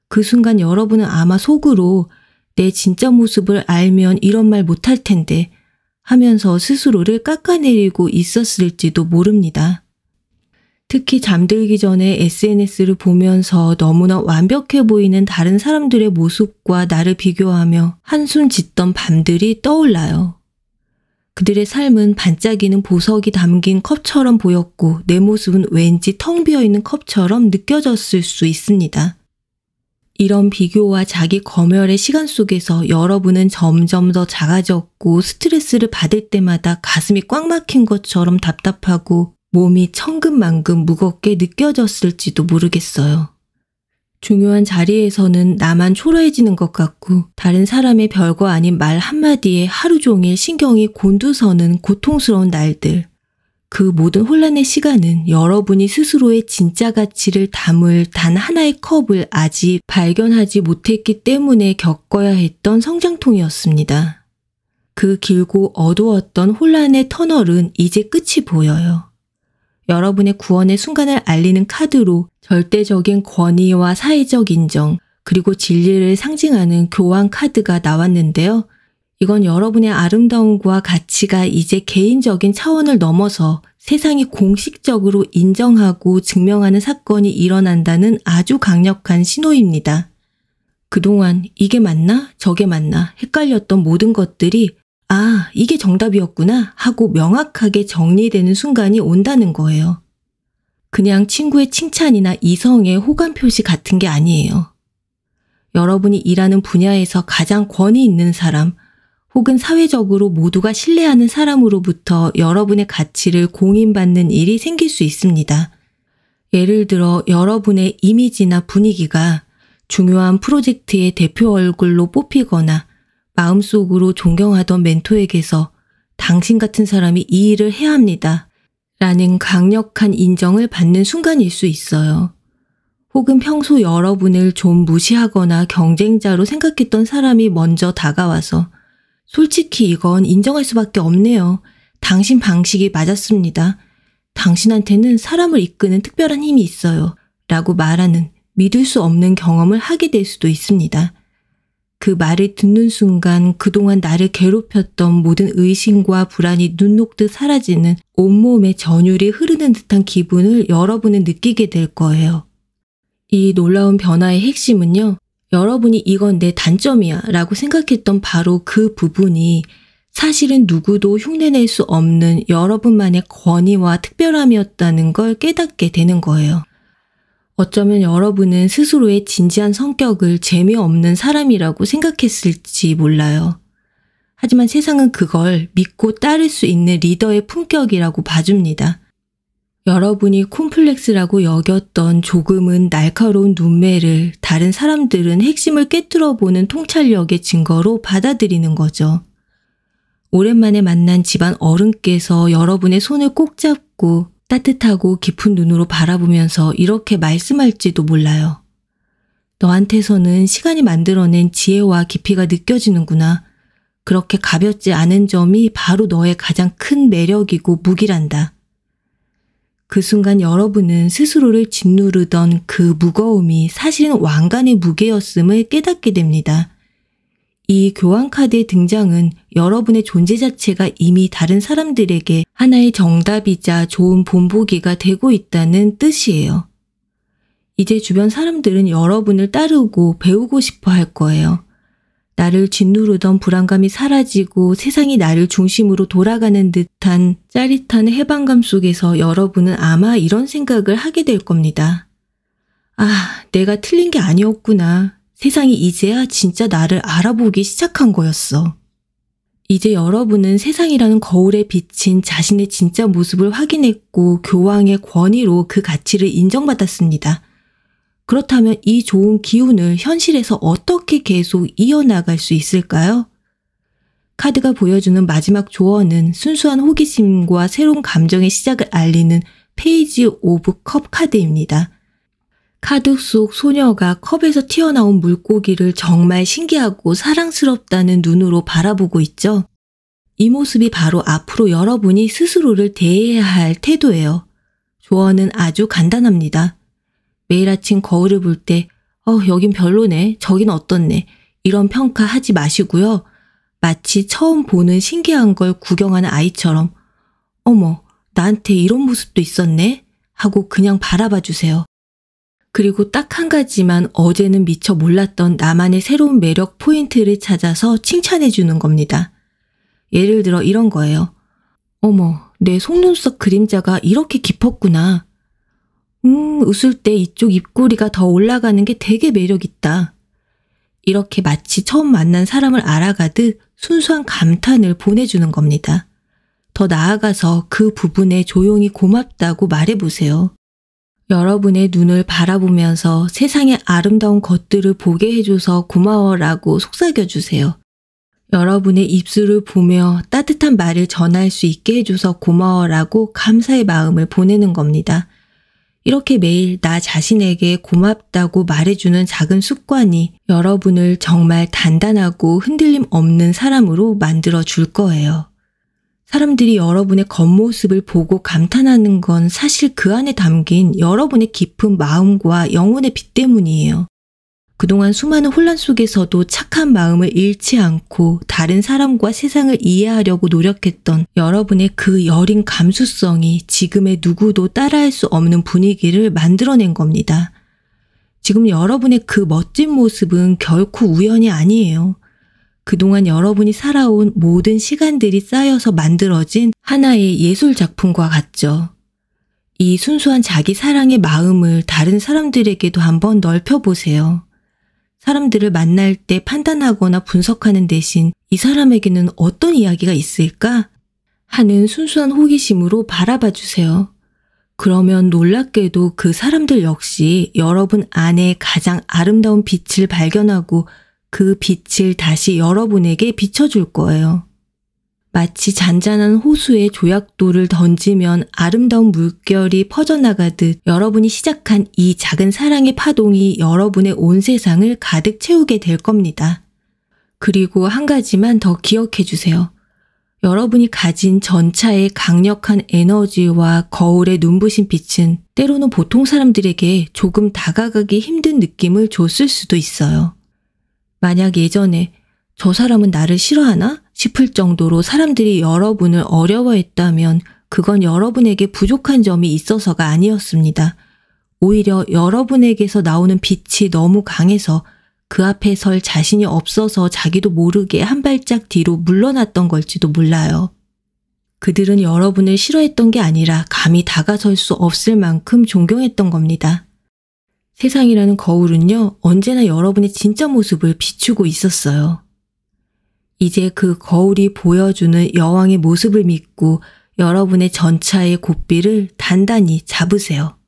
그 순간 여러분은 아마 속으로 내 진짜 모습을 알면 이런 말 못할 텐데 하면서 스스로를 깎아내리고 있었을지도 모릅니다. 특히 잠들기 전에 SNS를 보면서 너무나 완벽해 보이는 다른 사람들의 모습과 나를 비교하며 한숨 짓던 밤들이 떠올라요. 그들의 삶은 반짝이는 보석이 담긴 컵처럼 보였고 내 모습은 왠지 텅 비어있는 컵처럼 느껴졌을 수 있습니다. 이런 비교와 자기 검열의 시간 속에서 여러분은 점점 더 작아졌고 스트레스를 받을 때마다 가슴이 꽉 막힌 것처럼 답답하고 몸이 천근만근 무겁게 느껴졌을지도 모르겠어요. 중요한 자리에서는 나만 초라해지는 것 같고 다른 사람의 별거 아닌 말 한마디에 하루 종일 신경이 곤두서는 고통스러운 날들. 그 모든 혼란의 시간은 여러분이 스스로의 진짜 가치를 담을 단 하나의 컵을 아직 발견하지 못했기 때문에 겪어야 했던 성장통이었습니다. 그 길고 어두웠던 혼란의 터널은 이제 끝이 보여요. 여러분의 구원의 순간을 알리는 카드로 절대적인 권위와 사회적 인정, 그리고 진리를 상징하는 교환 카드가 나왔는데요. 이건 여러분의 아름다움과 가치가 이제 개인적인 차원을 넘어서 세상이 공식적으로 인정하고 증명하는 사건이 일어난다는 아주 강력한 신호입니다. 그동안 이게 맞나? 저게 맞나? 헷갈렸던 모든 것들이 아, 이게 정답이었구나 하고 명확하게 정리되는 순간이 온다는 거예요. 그냥 친구의 칭찬이나 이성의 호감 표시 같은 게 아니에요. 여러분이 일하는 분야에서 가장 권위 있는 사람, 혹은 사회적으로 모두가 신뢰하는 사람으로부터 여러분의 가치를 공인받는 일이 생길 수 있습니다. 예를 들어 여러분의 이미지나 분위기가 중요한 프로젝트의 대표 얼굴로 뽑히거나 마음속으로 존경하던 멘토에게서 당신 같은 사람이 이 일을 해야 합니다. 라는 강력한 인정을 받는 순간일 수 있어요. 혹은 평소 여러분을 좀 무시하거나 경쟁자로 생각했던 사람이 먼저 다가와서 솔직히 이건 인정할 수밖에 없네요. 당신 방식이 맞았습니다. 당신한테는 사람을 이끄는 특별한 힘이 있어요. 라고 말하는 믿을 수 없는 경험을 하게 될 수도 있습니다. 그 말을 듣는 순간 그동안 나를 괴롭혔던 모든 의심과 불안이 눈 녹듯 사라지는 온몸에 전율이 흐르는 듯한 기분을 여러분은 느끼게 될 거예요. 이 놀라운 변화의 핵심은요. 여러분이 이건 내 단점이야 라고 생각했던 바로 그 부분이 사실은 누구도 흉내낼 수 없는 여러분만의 권위와 특별함이었다는 걸 깨닫게 되는 거예요. 어쩌면 여러분은 스스로의 진지한 성격을 재미없는 사람이라고 생각했을지 몰라요. 하지만 세상은 그걸 믿고 따를 수 있는 리더의 품격이라고 봐줍니다. 여러분이 콤플렉스라고 여겼던 조금은 날카로운 눈매를 다른 사람들은 핵심을 꿰뚫어보는 통찰력의 증거로 받아들이는 거죠. 오랜만에 만난 집안 어른께서 여러분의 손을 꼭 잡고 따뜻하고 깊은 눈으로 바라보면서 이렇게 말씀할지도 몰라요. 너한테서는 시간이 만들어낸 지혜와 깊이가 느껴지는구나. 그렇게 가볍지 않은 점이 바로 너의 가장 큰 매력이고 무기란다. 그 순간 여러분은 스스로를 짓누르던 그 무거움이 사실은 왕관의 무게였음을 깨닫게 됩니다. 이 교환카드의 등장은 여러분의 존재 자체가 이미 다른 사람들에게 하나의 정답이자 좋은 본보기가 되고 있다는 뜻이에요. 이제 주변 사람들은 여러분을 따르고 배우고 싶어 할 거예요. 나를 짓누르던 불안감이 사라지고 세상이 나를 중심으로 돌아가는 듯한 짜릿한 해방감 속에서 여러분은 아마 이런 생각을 하게 될 겁니다. 아, 내가 틀린 게 아니었구나. 세상이 이제야 진짜 나를 알아보기 시작한 거였어. 이제 여러분은 세상이라는 거울에 비친 자신의 진짜 모습을 확인했고 교황의 권위로 그 가치를 인정받았습니다. 그렇다면 이 좋은 기운을 현실에서 어떻게 계속 이어나갈 수 있을까요? 카드가 보여주는 마지막 조언은 순수한 호기심과 새로운 감정의 시작을 알리는 페이지 오브 컵 카드입니다. 카드 속 소녀가 컵에서 튀어나온 물고기를 정말 신기하고 사랑스럽다는 눈으로 바라보고 있죠. 이 모습이 바로 앞으로 여러분이 스스로를 대해야 할 태도예요. 조언은 아주 간단합니다. 매일 아침 거울을 볼 때 여긴 별로네, 저긴 어떻네 이런 평가하지 마시고요. 마치 처음 보는 신기한 걸 구경하는 아이처럼 어머, 나한테 이런 모습도 있었네 하고 그냥 바라봐 주세요. 그리고 딱 한 가지만 어제는 미처 몰랐던 나만의 새로운 매력 포인트를 찾아서 칭찬해 주는 겁니다. 예를 들어 이런 거예요. 어머, 내 속눈썹 그림자가 이렇게 깊었구나. 웃을 때 이쪽 입꼬리가 더 올라가는 게 되게 매력있다. 이렇게 마치 처음 만난 사람을 알아가듯 순수한 감탄을 보내주는 겁니다. 더 나아가서 그 부분에 조용히 고맙다고 말해보세요. 여러분의 눈을 바라보면서 세상의 아름다운 것들을 보게 해줘서 고마워라고 속삭여주세요. 여러분의 입술을 보며 따뜻한 말을 전할 수 있게 해줘서 고마워라고 감사의 마음을 보내는 겁니다. 이렇게 매일 나 자신에게 고맙다고 말해주는 작은 습관이 여러분을 정말 단단하고 흔들림 없는 사람으로 만들어 줄 거예요. 사람들이 여러분의 겉모습을 보고 감탄하는 건 사실 그 안에 담긴 여러분의 깊은 마음과 영혼의 빛 때문이에요. 그동안 수많은 혼란 속에서도 착한 마음을 잃지 않고 다른 사람과 세상을 이해하려고 노력했던 여러분의 그 여린 감수성이 지금의 누구도 따라할 수 없는 분위기를 만들어낸 겁니다. 지금 여러분의 그 멋진 모습은 결코 우연이 아니에요. 그동안 여러분이 살아온 모든 시간들이 쌓여서 만들어진 하나의 예술 작품과 같죠. 이 순수한 자기 사랑의 마음을 다른 사람들에게도 한번 넓혀보세요. 사람들을 만날 때 판단하거나 분석하는 대신 이 사람에게는 어떤 이야기가 있을까? 하는 순수한 호기심으로 바라봐 주세요. 그러면 놀랍게도 그 사람들 역시 여러분 안에 가장 아름다운 빛을 발견하고 그 빛을 다시 여러분에게 비춰줄 거예요. 마치 잔잔한 호수에 조약돌을 던지면 아름다운 물결이 퍼져나가듯 여러분이 시작한 이 작은 사랑의 파동이 여러분의 온 세상을 가득 채우게 될 겁니다. 그리고 한 가지만 더 기억해 주세요. 여러분이 가진 전차의 강력한 에너지와 거울의 눈부신 빛은 때로는 보통 사람들에게 조금 다가가기 힘든 느낌을 줬을 수도 있어요. 만약 예전에 저 사람은 나를 싫어하나 싶을 정도로 사람들이 여러분을 어려워했다면 그건 여러분에게 부족한 점이 있어서가 아니었습니다. 오히려 여러분에게서 나오는 빛이 너무 강해서 그 앞에 설 자신이 없어서 자기도 모르게 한 발짝 뒤로 물러났던 걸지도 몰라요. 그들은 여러분을 싫어했던 게 아니라 감히 다가설 수 없을 만큼 존경했던 겁니다. 세상이라는 거울은요, 언제나 여러분의 진짜 모습을 비추고 있었어요. 이제 그 거울이 보여주는 여왕의 모습을 믿고 여러분의 전차의 고삐를 단단히 잡으세요.